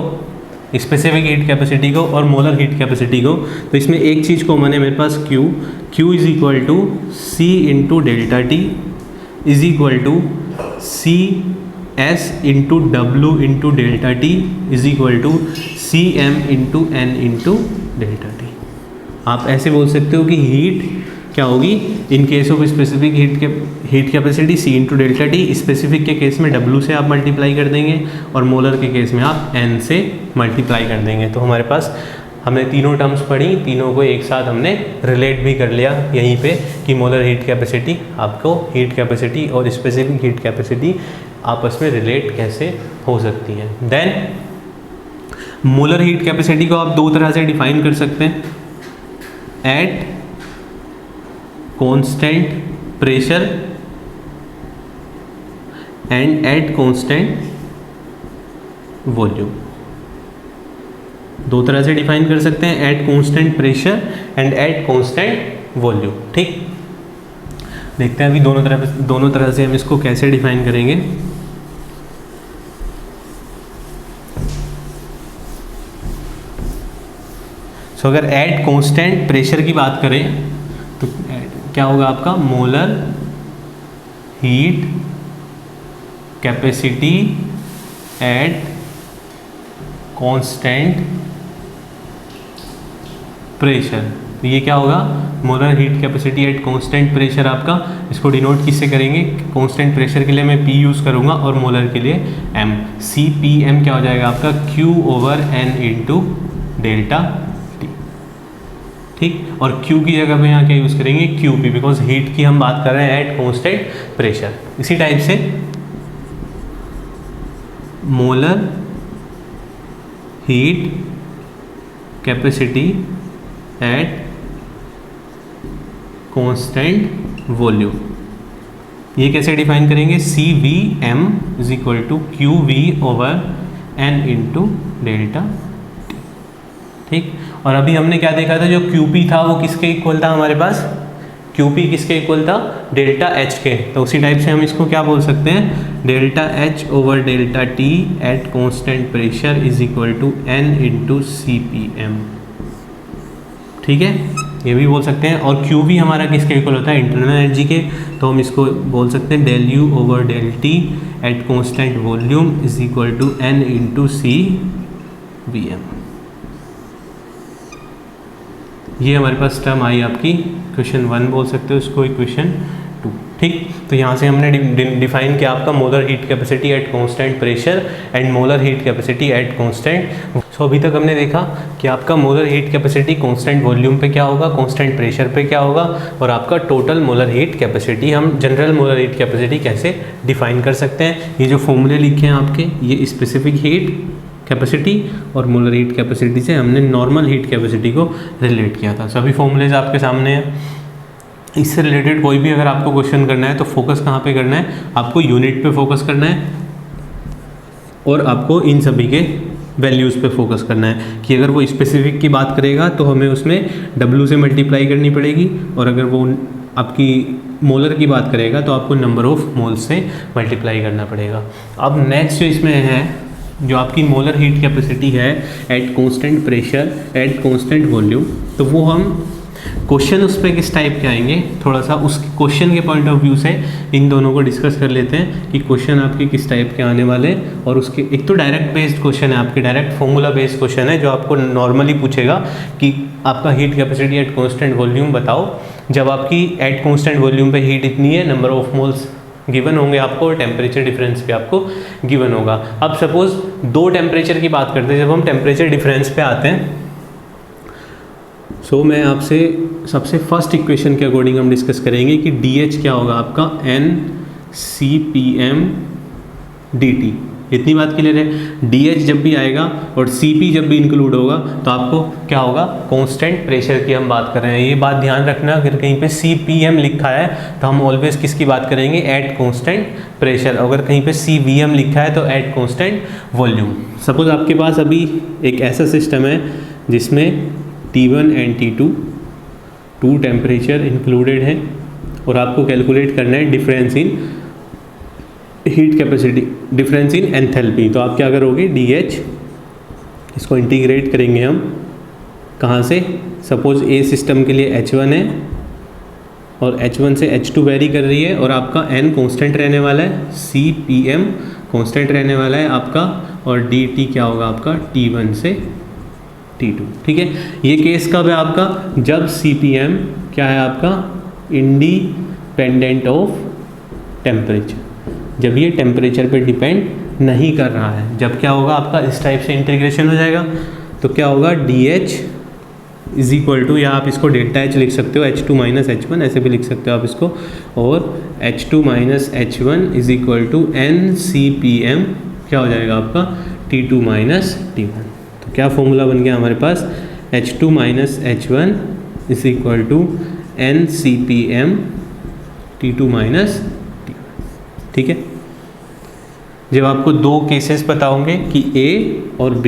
स्पेसिफिक हीट कैपेसिटी को और मोलर हीट कैपेसिटी को, तो इसमें एक चीज़ कॉमन है मेरे पास, Q is equal to C into delta T is equal to CS into W into delta T is equal to CM into N into delta T। आप ऐसे बोल सकते हो कि हीट क्या होगी, इन case of specific heat capacity C into delta T, specific के case में W से आप मल्टीप्लाई कर देंगे और मोलर के केस में आप N से मल्टीप्लाई कर देंगे। तो हमारे पास हमने तीनों टर्म्स पढ़ी, तीनों को एक साथ हमने रिलेट भी कर लिया यहीं पे कि मोलर हीट कैपेसिटी, आपको हीट कैपेसिटी और स्पेसिफिक हीट कैपेसिटी आपस में रिलेट कैसे हो सकती है। देन मोलर हीट कैपेसिटी को आप दो तरह से डिफाइन कर सकते हैं, at constant pressure and at constant volume. दो तरह से डिफाइन कर सकते हैं, at constant pressure and at constant volume. ठीक, देखते हैं अभी दोनों तरह से हम इसको कैसे डिफाइन करेंगे। सो अगर एट कांस्टेंट प्रेशर की बात करें तो क्या होगा आपका, molar heat capacity at constant pressure. तो ये क्या होगा, molar heat capacity at constant pressure आपका, इसको डिनोट किससे करेंगे, कांस्टेंट प्रेशर के लिए मैं P यूज़ करूँगा और मोलर के लिए M। CPM क्या हो जाएगा आपका, Q/N इंटू डेल्टा T। ठीक, और Q की जगह पे यहाँ क्या यूज़ करेंगे, QP, बिकॉज हीट की हम बात कर रहे हैं एट कांस्टेंट प्रेशर। इसी टाइप से molar heat capacity at constant volume, ये कैसे डिफाइन करेंगे, CVM is equal to QV/N into delta T। ठीक, और अभी हमने क्या देखा था, जो QP था वो किसके इक्वल था हमारे पास, QP किसके इक्वल था, डेल्टा H के। तो उसी टाइप से हम इसको क्या बोल सकते हैं, डेल्टा H/डेल्टा T at constant pressure is equal to N into CPM। ठीक है, ये भी बोल सकते हैं। और QV हमारा किसके इक्वल होता है, इंटरनल एनर्जी के, तो हम इसको बोल सकते हैं del U/del T at constant volume is equal to N into CVM। ये हमारे पास टर्म आई आपकी क्वेश्चन 1 बोल सकते हो इसको, क्वेश्चन 2। ठीक, तो यहाँ से हमने डिफाइन किया आपका molar heat capacity at constant pressure and molar heat capacity at constant. So अभी तक हमने देखा कि आपका molar heat capacity constant volume पे क्या होगा, कांस्टेंट प्रेशर पे क्या होगा, और आपका टोटल मोलर हीट कैपेसिटी, हम जनरल मोलर हीट कैपेसिटी कैसे डिफाइन कर सकते हैं। ये जो फॉर्मूले लिखे हैं आपके, ये स्पेसिफिक हीट कैपेसिटी और मोलर हीट कैपेसिटी से हमने नॉर्मल हीट कैपेसिटी को रिलेट किया था। सभी फॉर्मूलेज आपके सामने हैं। इससे रिलेटेड कोई भी अगर आपको क्वेश्चन करना है तो फोकस कहाँ पे करना है, आपको यूनिट पे फोकस करना है और आपको इन सभी के वैल्यूज़ पे फोकस करना है कि अगर वो स्पेसिफिक की बात करेगा तो हमें उसमें W से मल्टीप्लाई करनी पड़ेगी, और अगर वो आपकी मोलर की बात करेगा तो आपको नंबर ऑफ मोल्स से मल्टीप्लाई करना पड़ेगा। अब नेक्स्ट जो इसमें है, जो आपकी मोलर हीट कैपेसिटी है eight constant pressure at constant volume, तो वो हम क्वेश्चन उस पर किस टाइप के आएंगे, थोड़ा सा उस क्वेश्चन के पॉइंट ऑफ व्यू से इन दोनों को डिस्कस कर लेते हैं कि क्वेश्चन आपके किस टाइप के आने वाले। और उसके एक तो डायरेक्ट बेस्ड क्वेश्चन है, आपके डायरेक्ट फॉर्मूला बेस्ड क्वेश्चन है, जो आपको नॉर्मली पूछेगा कि आपका heat capacity at constant volume बताओ। जब आपकी एट कांस्टेंट वॉल्यूम पे हीट इतनी है, नंबर ऑफ मोल्स गिवन होंगे आपको और टेम्परेचर डिफरेंस भी आपको गिवन होगा। अब सपोज दो टेम्परेचर की बात करते हैं, जब हम टेम्परेचर डिफरेंस पे आते हैं, सो मैं आपसे सबसे फर्स्ट इक्वेशन के अकॉर्डिंग हम डिस्कस करेंगे कि DH क्या होगा आपका NCPM dt। इतनी बात क्लियर है। DH जब भी आएगा और CP जब भी इंक्लूड होगा तो आपको क्या होगा, कांस्टेंट प्रेशर की हम बात कर रहे हैं। ये बात ध्यान रखना, अगर कहीं पे CPM लिखा है तो हम ऑलवेज किसकी बात करेंगे, एट कांस्टेंट प्रेशर। अगर कहीं पे CVM लिखा है तो एट कांस्टेंट वॉल्यूम। सपोज आपके पास अभी एक ऐसा सिस्टम है जिसमें T1 and T2 to temperature included है और आपको कैलकुलेट करना है difference in heat capacity, difference in enthalpy. तो आप क्या करोगे, DH इसको इंटीग्रेट करेंगे हम कहाँ से, सपोज A सिस्टम के लिए H1 है और H1 से H2 वेरी कर रही है और आपका N कांस्टेंट रहने वाला है, CPM कांस्टेंट रहने वाला है आपका, और DT क्या होगा आपका, T1 से T2। ठीक है, ये केस कब है आपका, जब CPM क्या है आपका, इंडिपेंडेंट ऑफ टेम्परेचर, जब ये टेम्परेचर पे डिपेंड नहीं कर रहा है। जब क्या होगा आपका, इस टाइप से इंटीग्रेशन हो जाएगा तो क्या होगा, DH इज इक्वल टू, या आप इसको ΔH लिख सकते हो, H2 माइनस H1 ऐसे भी लिख सकते हो आप इसको, और H2 minus H1 is equal to NCPM क्या हो जाएगा आपका, T2 माइनस T1। तो क्या फॉर्मूला बन गया हमारे पास, H2 minus H1 is equal to NCPM T2 minus T1। ठीक है, जब आपको दो केसेस बताओगे कि A और B,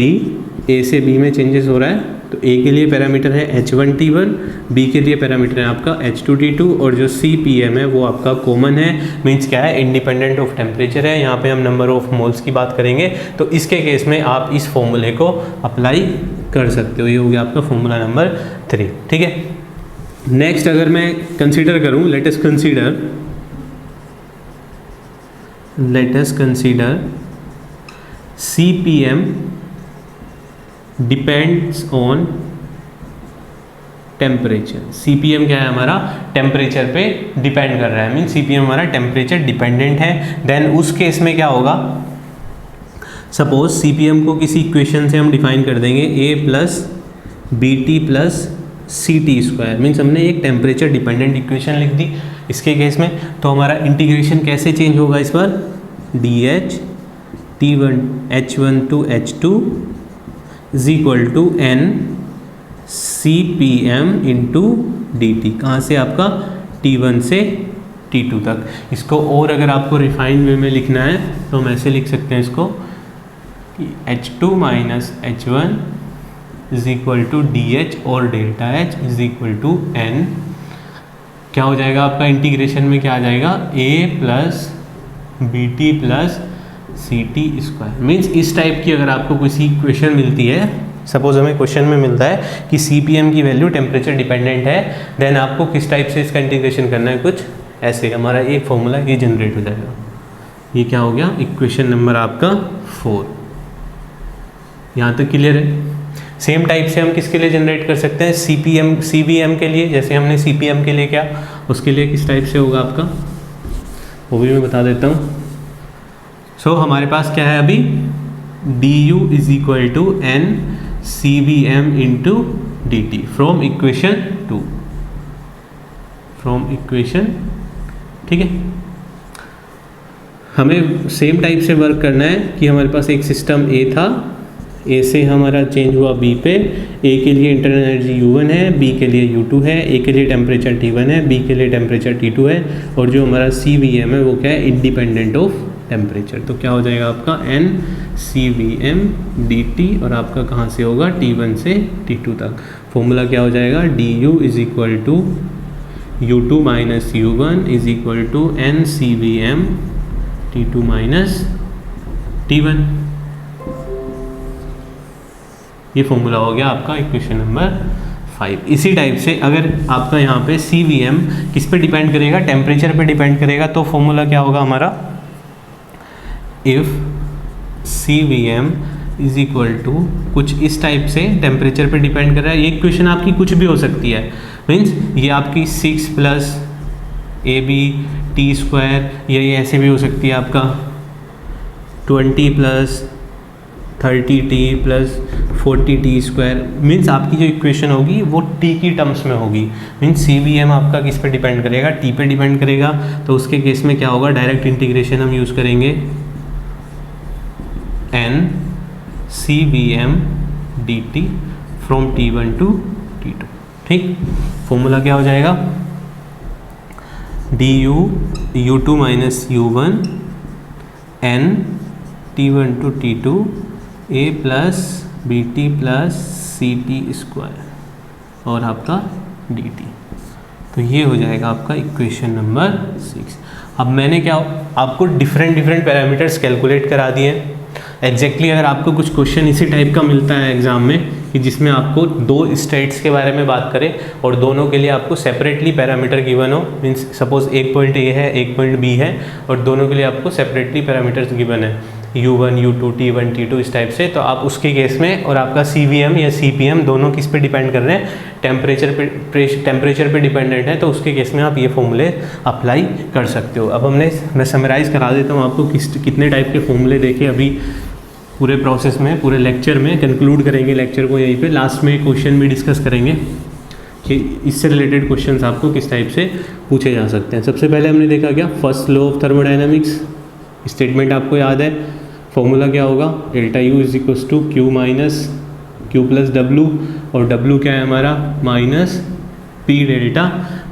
A से B में चेंजेस हो रहा है, तो A के लिए पैरामीटर है H1T1, B के लिए पैरामीटर है आपका H2T2, और जो CPM है वो आपका कॉमन है, मीन्स क्या है, इंडिपेंडेंट ऑफ टेम्परेचर है। यहाँ पे हम नंबर ऑफ मोल्स की बात करेंगे, तो इसके केस में आप इस फॉर्मूले को अप्लाई कर सकते हो। ये हो गया आपका फॉर्मूला नंबर 3। ठीक है, नेक्स्ट अगर मैं कंसिडर करूँ, let us consider CPM depends on temperature. CPM क्या है हमारा, टेम्परेचर पे डिपेंड कर रहा है, मीन CPM हमारा टेम्परेचर डिपेंडेंट है। देन उस केस में क्या होगा, सपोज CPM को किसी इक्वेशन से हम डिफाइन कर देंगे A plus BT plus CT square, means हमने एक टेम्परेचर डिपेंडेंट इक्वेशन लिख दी इसके केस में। तो हमारा इंटीग्रेशन कैसे चेंज होगा इस पर, DH T1 H1 to H2 is equal to NCPM into DT। कहाँ से आपका, T1 से T2 तक। इसको और अगर आपको रिफाइंड वे में लिखना है तो हम ऐसे लिख सकते हैं इसको कि H2 minus H1 is equal to DH और delta H is equal to N। क्या हो जाएगा आपका, इंटीग्रेशन में क्या आ जाएगा, A plus BT plus CT square. Means इस टाइप की अगर आपको किसी क्वेश्चन मिलती है, सपोज हमें क्वेश्चन में मिलता है कि CPM की वैल्यू टेम्परेचर डिपेंडेंट है, देन आपको किस टाइप से इसका इंटीग्रेशन करना है, कुछ ऐसे हमारा एक फॉर्मूला ये जनरेट हो जाएगा। ये क्या हो गया, इक्वेशन नंबर आपका 4। यहाँ तक क्लियर है। सेम टाइप से हम किसके लिए जनरेट कर सकते हैं, CVM के लिए, जैसे हमने CPM के लिए क्या, उसके लिए किस टाइप से होगा आपका, वो भी मैं बता देता हूँ। सो हमारे पास क्या है अभी, DU is equal to NCVM into DT from equation 2, from equation. ठीक है, हमें सेम टाइप से वर्क करना है कि हमारे पास एक सिस्टम A था, A से हमारा चेंज हुआ B पे, A के लिए इंटरनल एनर्जी U1 है, B के लिए U2 है, A के लिए टेम्परेचर T1 है, B के लिए टेम्परेचर T2 है, और जो हमारा CVM है वो क्या है, इंडिपेंडेंट ऑफ टेम्परेचर। तो क्या हो जाएगा आपका NCVM DT, और आपका कहाँ से होगा, T1 से T2 तक। फॉर्मूला क्या हो जाएगा, DU is equal to U2 minus U1 is equal to NCVM T2 minus T1। ये फॉर्मूला हो गया आपका इक्वेशन नंबर 5। इसी टाइप से अगर आपका यहाँ पे CVM किस पे डिपेंड करेगा, टेम्परेचर पे डिपेंड करेगा, तो फॉर्मूला क्या होगा हमारा, if CVM is equal to, कुछ इस टाइप से टेम्परेचर पे डिपेंड कर रहा है। ये इक्वेशन आपकी कुछ भी हो सकती है, मीन्स ये आपकी 6 प्लस AB टी स्क्वायर, ये ऐसे भी हो सकती है आपका 20 plus 30t plus 40t square. Means आपकी जो इक्वेशन होगी वो t की टर्म्स में होगी। मीन्स CVM आपका किस पे डिपेंड करेगा, t पे डिपेंड करेगा। तो उसके केस में क्या होगा, डायरेक्ट इंटीग्रेशन हम यूज़ करेंगे n CVM dt फ्रॉम t1 टू t2। ठीक, फॉर्मूला क्या हो जाएगा, du u2 minus u1 n t1 to t2 a plus B T plus C T square और आपका डी टी। तो ये हो जाएगा आपका इक्वेशन नंबर 6। अब मैंने क्या आपको डिफरेंट पैरामीटर्स कैलकुलेट करा दिए हैं। एग्जैक्टली अगर आपको कुछ क्वेश्चन इसी टाइप का मिलता है एग्जाम में कि जिसमें आपको दो स्टेट्स के बारे में बात करें और दोनों के लिए आपको सेपरेटली पैरामीटर गिवन हो, मीन्स सपोज एक पॉइंट ए है एक पॉइंट बी है और दोनों के लिए आपको सेपरेटली पैरामीटर्स गिवन है u1 u2 t1 t2 इस टाइप से, तो आप उसके केस में और आपका CVM या CPM दोनों किस पे डिपेंड कर रहे हैं, टेम्परेचर पे डिपेंडेंट है, तो उसके केस में आप ये फॉर्मूले अप्लाई कर सकते हो। अब मैं समराइज़ करा देता हूँ आपको कितने टाइप के फॉर्मूले देखे अभी पूरे प्रोसेस में, पूरे लेक्चर में। कंक्लूड करेंगे लेक्चर को यहीं पे, लास्ट में क्वेश्चन भी डिस्कस करेंगे कि इससे रिलेटेड क्वेश्चंस आपको किस टाइप से पूछे जा सकते हैं। सबसे पहले हमने देखा क्या, first law of thermodynamics statement आपको याद है, फॉर्मूला क्या होगा, delta U is equals to Q minus Q plus W, और डब्लू क्या है हमारा माइनस पी डेल्टा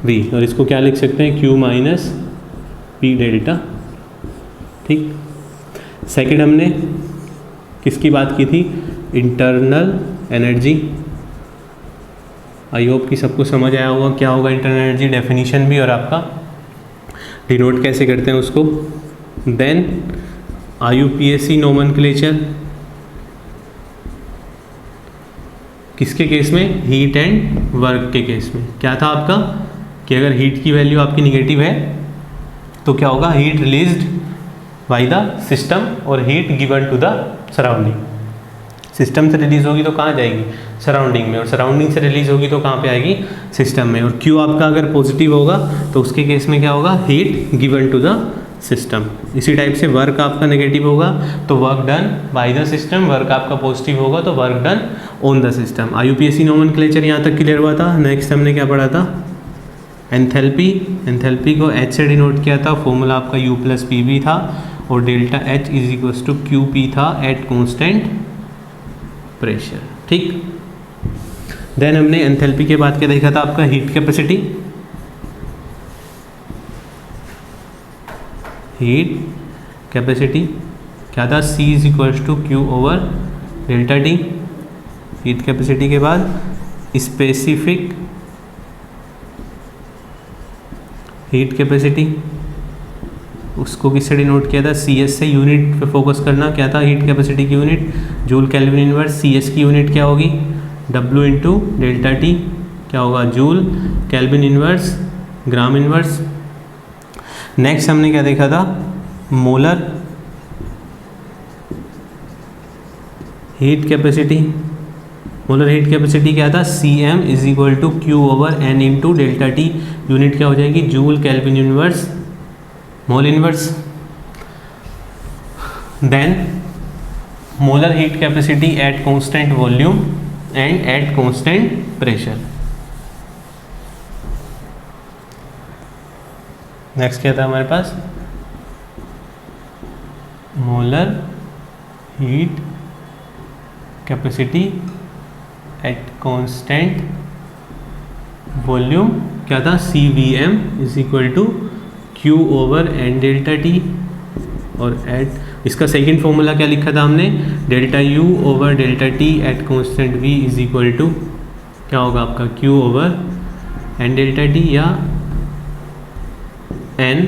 वी, और इसको क्या लिख सकते हैं, क्यू माइनस पी डेल्टा। ठीक, सेकंड हमने किसकी बात की थी, इंटरनल एनर्जी। आई होप कि सबको समझ आया होगा क्या होगा इंटरनल एनर्जी, डेफिनेशन भी और आपका डिनोट कैसे करते हैं उसको। देन IUPAC नोमेनक्लेचर किसके केस में, हीट एंड वर्क के केस में। क्या था आपका कि अगर हीट की वैल्यू आपकी निगेटिव है तो क्या होगा, heat released by the system और heat given to the surrounding. System से रिलीज होगी तो कहाँ जाएगी, सराउंडिंग में, और सराउंडिंग से रिलीज होगी तो कहाँ पे आएगी, सिस्टम में। और Q आपका अगर पॉजिटिव होगा तो उसके केस में क्या होगा, heat given to the system. इसी टाइप से वर्क आपका नेगेटिव होगा तो work done by the system, work आपका पॉजिटिव होगा तो work done on the system. IUPAC nomenclature यहाँ तक क्लियर हुआ था। नेक्स्ट हमने क्या पढ़ा था, एंथैल्पी। एंथैल्पी को H से डिनोट किया था, फॉर्मूला आपका U प्लस पी वी था, और delta H is equals to Q P था एट कॉन्स्टेंट प्रेशर। ठीक, देन हमने एंथैल्पी के बाद क्या देखा था, आपका हीट कैपेसिटी। हीट कैपेसिटी क्या था, C is equals to Q over delta T. Heat capacity के बाद स्पेसिफिक हीट कैपेसिटी, उसको किससे डिनोट किया था, CS से। यूनिट पे फोकस करना, क्या था हीट कैपेसिटी की unit, joule kelvin inverse. CS की यूनिट क्या होगी, W इंटू डेल्टा टी, क्या होगा, joule kelvin inverse gram inverse. Next हमने क्या देखा था, molar heat capacity. Molar heat capacity क्या था, CM is equal to Q over N into delta T, unit क्या हो जाएगी, joule kelvin inverse mole inverse. Then molar heat capacity at constant volume and at constant pressure. Next क्या था हमारे पास, molar heat capacity at constant volume, क्या था, CVM is equal to Q over N delta T, और at इसका second formula क्या लिखा था हमने, delta U over delta T at constant V is equal to क्या होगा आपका, Q over N delta T या N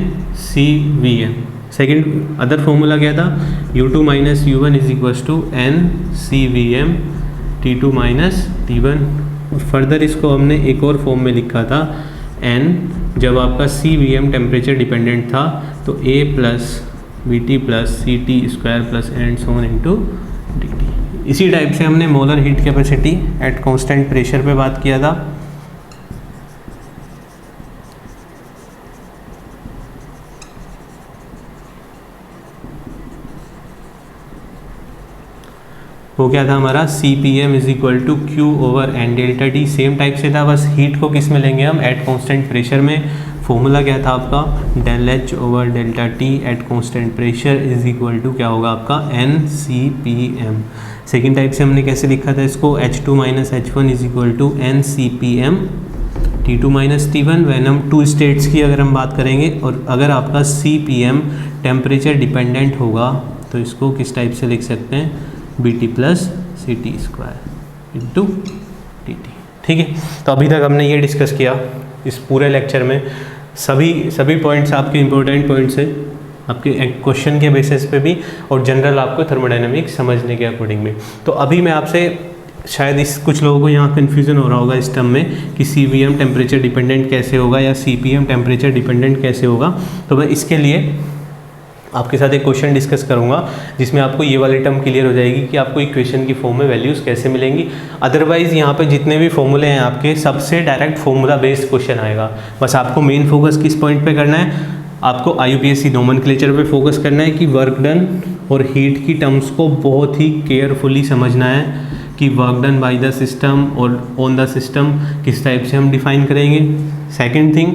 CVM। Second other formula क्या था, U2 minus U1 is equals to N CVM T2 minus T1। और further इसको हमने एक और फॉर्म में लिखा था, N जब आपका CVM टेम्परेचर डिपेंडेंट था तो A plus VT plus CT square plus and so on into DT। इसी टाइप से हमने molar heat capacity at constant pressure पे बात किया था। वो क्या था हमारा CPm is equal to Q/N delta T। Same type से था, बस हीट को किस में लेंगे हम, एट कांस्टेंट प्रेशर में। फॉर्मूला क्या था आपका, डेल H/डेल्टा T at constant pressure is equal to क्या होगा आपका NCPm। सेकेंड टाइप से हमने कैसे लिखा था इसको, H2 minus H1 is equal to NCPm T2 minus T1। When हम टू स्टेट्स की अगर हम बात करेंगे, और अगर आपका CPm टेम्परेचर डिपेंडेंट होगा तो इसको किस टाइप से लिख सकते हैं, BT plus CT² into DT। ठीक है, तो अभी तक हमने ये डिस्कस किया इस पूरे लेक्चर में। सभी पॉइंट्स आपके इंपॉर्टेंट पॉइंट्स हैं आपके क्वेश्चन के बेसिस पे भी, और जनरल आपको थर्मोडायनामिक्स समझने के अकॉर्डिंग भी। तो अभी मैं आपसे, शायद इस कुछ लोगों को यहाँ कन्फ्यूज़न हो रहा होगा इस टर्म में कि CVM टेम्परेचर डिपेंडेंट कैसे होगा या CPM टेम्परेचर डिपेंडेंट कैसे होगा। तो मैं इसके लिए आपके साथ एक क्वेश्चन डिस्कस करूंगा जिसमें आपको ये वाली टर्म क्लियर हो जाएगी कि आपको इक्वेशन की फॉर्म में वैल्यूज़ कैसे मिलेंगी। अदरवाइज़ यहाँ पे जितने भी फॉर्मूले हैं आपके, सबसे डायरेक्ट फॉर्मूला बेस्ड क्वेश्चन आएगा। बस आपको मेन फोकस किस पॉइंट पे करना है, आपको IUPAC नोमेनक्लेचर पे फोकस करना है कि वर्क डन और हीट की टर्म्स को बहुत ही केयरफुली समझना है कि work done by the system और ऑन द सिस्टम किस टाइप से हम डिफाइन करेंगे। सेकेंड थिंग,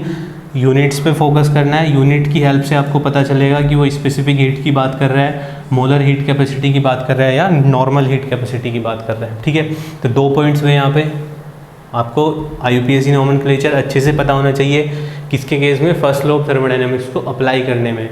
यूनिट्स पे फोकस करना है। यूनिट की हेल्प से आपको पता चलेगा कि वो स्पेसिफिक हीट की बात कर रहा है, मोलर हीट कैपेसिटी की बात कर रहा है या नॉर्मल हीट कैपेसिटी की बात कर रहा है। ठीक है, तो 2 पॉइंट्स हुए यहाँ पे। आपको IUPAC नोमेनक्लेचर अच्छे से पता होना चाहिए किसके केस में, फर्स्ट लॉ ऑफ थर्मोडायनामिक्स को अप्लाई करने में।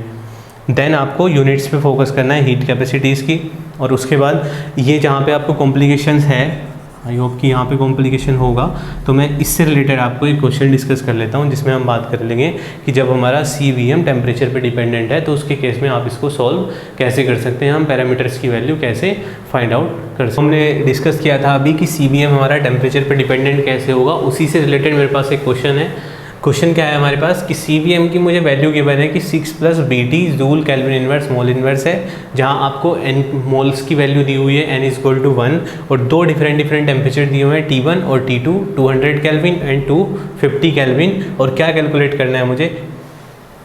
देन आपको यूनिट्स पे फोकस करना है हीट कैपेसिटीज़ की, और उसके बाद ये जहाँ पे आपको कॉम्प्लिकेशंस है, आई होप कि यहाँ पे कॉम्प्लिकेशन होगा, तो मैं इससे रिलेटेड आपको एक क्वेश्चन डिस्कस कर लेता हूँ जिसमें हम बात कर लेंगे कि जब हमारा CVM टेम्परेचर पे डिपेंडेंट है तो उसके केस में आप इसको सॉल्व कैसे कर सकते हैं, हम पैरामीटर्स की वैल्यू कैसे फाइंड आउट कर सकते हैं। हमने डिस्कस किया था अभी कि CVM हमारा टेम्परेचर पे डिपेंडेंट कैसे होगा, उसी से रिलेटेड मेरे पास एक क्वेश्चन है। क्वेश्चन क्या है हमारे पास कि CVM की मुझे वैल्यू गिवन है कि 6 + BT joule kelvin inverse mole inverse है, जहां आपको N मोल्स की वैल्यू दी हुई है N = 1, और 2 डिफरेंट टेम्परेचर दिए हुए हैं T1 और T2, 200 केल्विन एंड 250 केल्विन। और क्या कैलकुलेट करना है मुझे,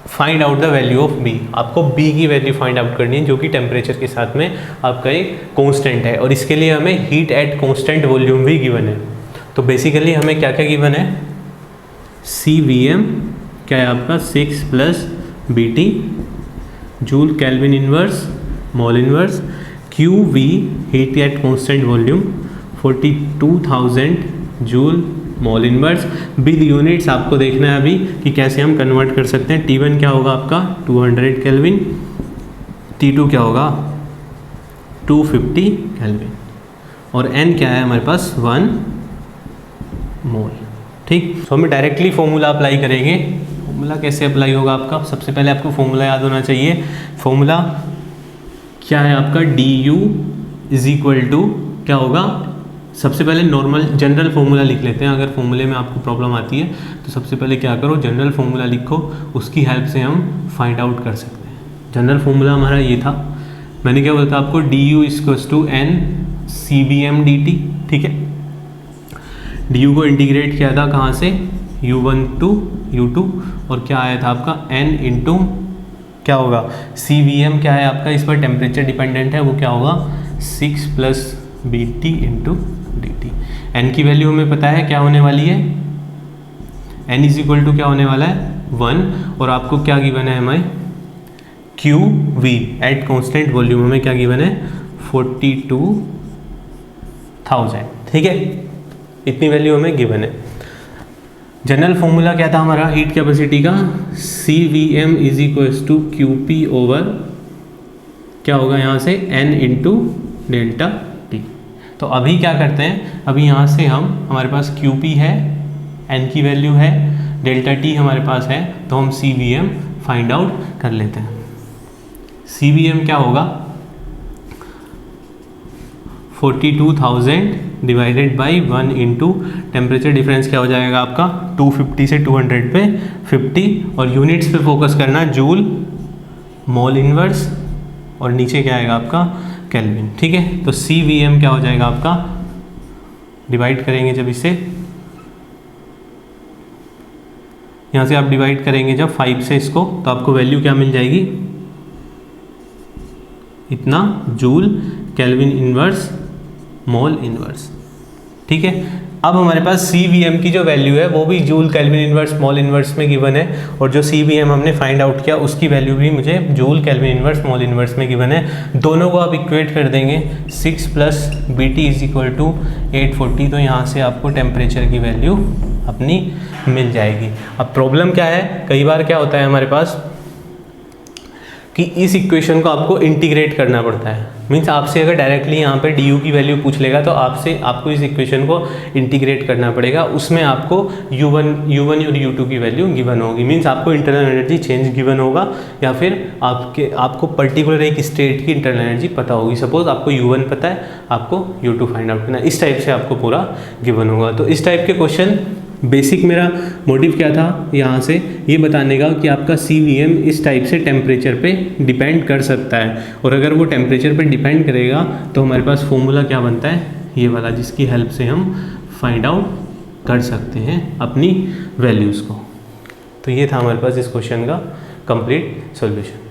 find out the value of B। आपको B की वैल्यू फाइंड आउट करनी है जो कि टेम्परेचर के साथ में आपका एक कॉन्स्टेंट है, और इसके लिए हमें हीट एट कॉन्स्टेंट वॉल्यूम भी गिवन है। तो बेसिकली हमें क्या क्या गिवन है, CVM क्या है आपका 6 + BT joule kelvin inverse mole inverse, QV heat at constant volume 42,000 joule mole inverse. With units आपको देखना है अभी कि कैसे हम कन्वर्ट कर सकते हैं। T1 क्या होगा आपका 200 केल्विन, T2 क्या होगा 250 केल्विन, और N क्या है हमारे पास 1 मोल। ठीक, तो हमें डायरेक्टली फॉर्मूला अप्लाई करेंगे। फॉर्मूला कैसे अप्लाई होगा आपका, सबसे पहले आपको फॉर्मूला याद होना चाहिए। फॉर्मूला क्या है आपका, DU = क्या होगा, सबसे पहले नॉर्मल जनरल फॉर्मूला लिख लेते हैं। अगर फॉर्मूले में आपको प्रॉब्लम आती है तो सबसे पहले क्या करो, जनरल फॉर्मूला लिखो, उसकी हेल्प से हम फाइंड आउट कर सकते हैं। जनरल फॉर्मूला हमारा ये था, मैंने क्या बोला था आपको, DU = NCVM dt। ठीक है, DU को इंटीग्रेट किया था कहाँ से, U1 to U2, और क्या आया था आपका N इंटू क्या होगा, CVM क्या है आपका, इस पर टेम्परेचर डिपेंडेंट है, वो क्या होगा 6 + BT इंटू DT। N की वैल्यू हमें पता है क्या होने वाली है, N = क्या होने वाला है 1, और आपको क्या गिवन है हमें, QV एट कॉन्स्टेंट वॉल्यूम हमें क्या गिवन है 42,000। ठीक है, इतनी वैल्यू हमें गिवन है। जनरल फॉर्मूला क्या था हमारा हीट कैपेसिटी का, CVM = QP/ क्या होगा यहाँ से N इंटू डेल्टा T। तो अभी क्या करते हैं, अभी यहाँ से हमारे पास QP है, N की वैल्यू है, डेल्टा T हमारे पास है, तो हम CVM फाइंड आउट कर लेते हैं। CVM क्या होगा 42,000 divided by 1 into temperature difference क्या हो जाएगा आपका 250 से 200 पे 50, और यूनिट्स पे फोकस करना जूल मोल इनवर्स, और नीचे क्या आएगा आपका केल्विन। ठीक है, तो CVM क्या हो जाएगा आपका, डिवाइड करेंगे जब इसे, यहाँ से आप डिवाइड करेंगे जब 5 से इसको, तो आपको वैल्यू क्या मिल जाएगी, इतना joule kelvin inverse mole inverse. ठीक है, अब हमारे पास CVM की जो वैल्यू है वो भी joule kelvin inverse mole inverse में गिवन है, और जो CVM हमने फाइंड आउट किया उसकी वैल्यू भी मुझे joule kelvin inverse mole inverse में गिवन है। दोनों को आप इक्वेट कर देंगे 6 + BT = 840, तो यहाँ से आपको टेम्परेचर की वैल्यू अपनी मिल जाएगी। अब प्रॉब्लम क्या है, कई बार क्या होता है हमारे पास कि इस इक्वेशन को आपको इंटीग्रेट करना पड़ता है। मीन्स आपसे अगर डायरेक्टली यहाँ पे du की वैल्यू पूछ लेगा तो आपको इस इक्वेशन को इंटीग्रेट करना पड़ेगा, उसमें आपको u1 और u2 की वैल्यू गिवन होगी। मीन्स आपको इंटरनल एनर्जी चेंज गिवन होगा, या फिर आपको पर्टिकुलर एक स्टेट की इंटरनल एनर्जी पता होगी। सपोज आपको u1 पता है, आपको u2 फाइंड आउट करना है, इस टाइप से आपको पूरा गिवन होगा। तो इस टाइप के क्वेश्चन, बेसिक मेरा मोटिव क्या था यहाँ से ये बताने का कि आपका CVM इस टाइप से टेम्परेचर पे डिपेंड कर सकता है, और अगर वो टेम्परेचर पे डिपेंड करेगा तो हमारे पास फॉर्मूला क्या बनता है, ये वाला, जिसकी हेल्प से हम फाइंड आउट कर सकते हैं अपनी वैल्यूज़ को। तो ये था हमारे पास इस क्वेश्चन का कंप्लीट सॉल्यूशन।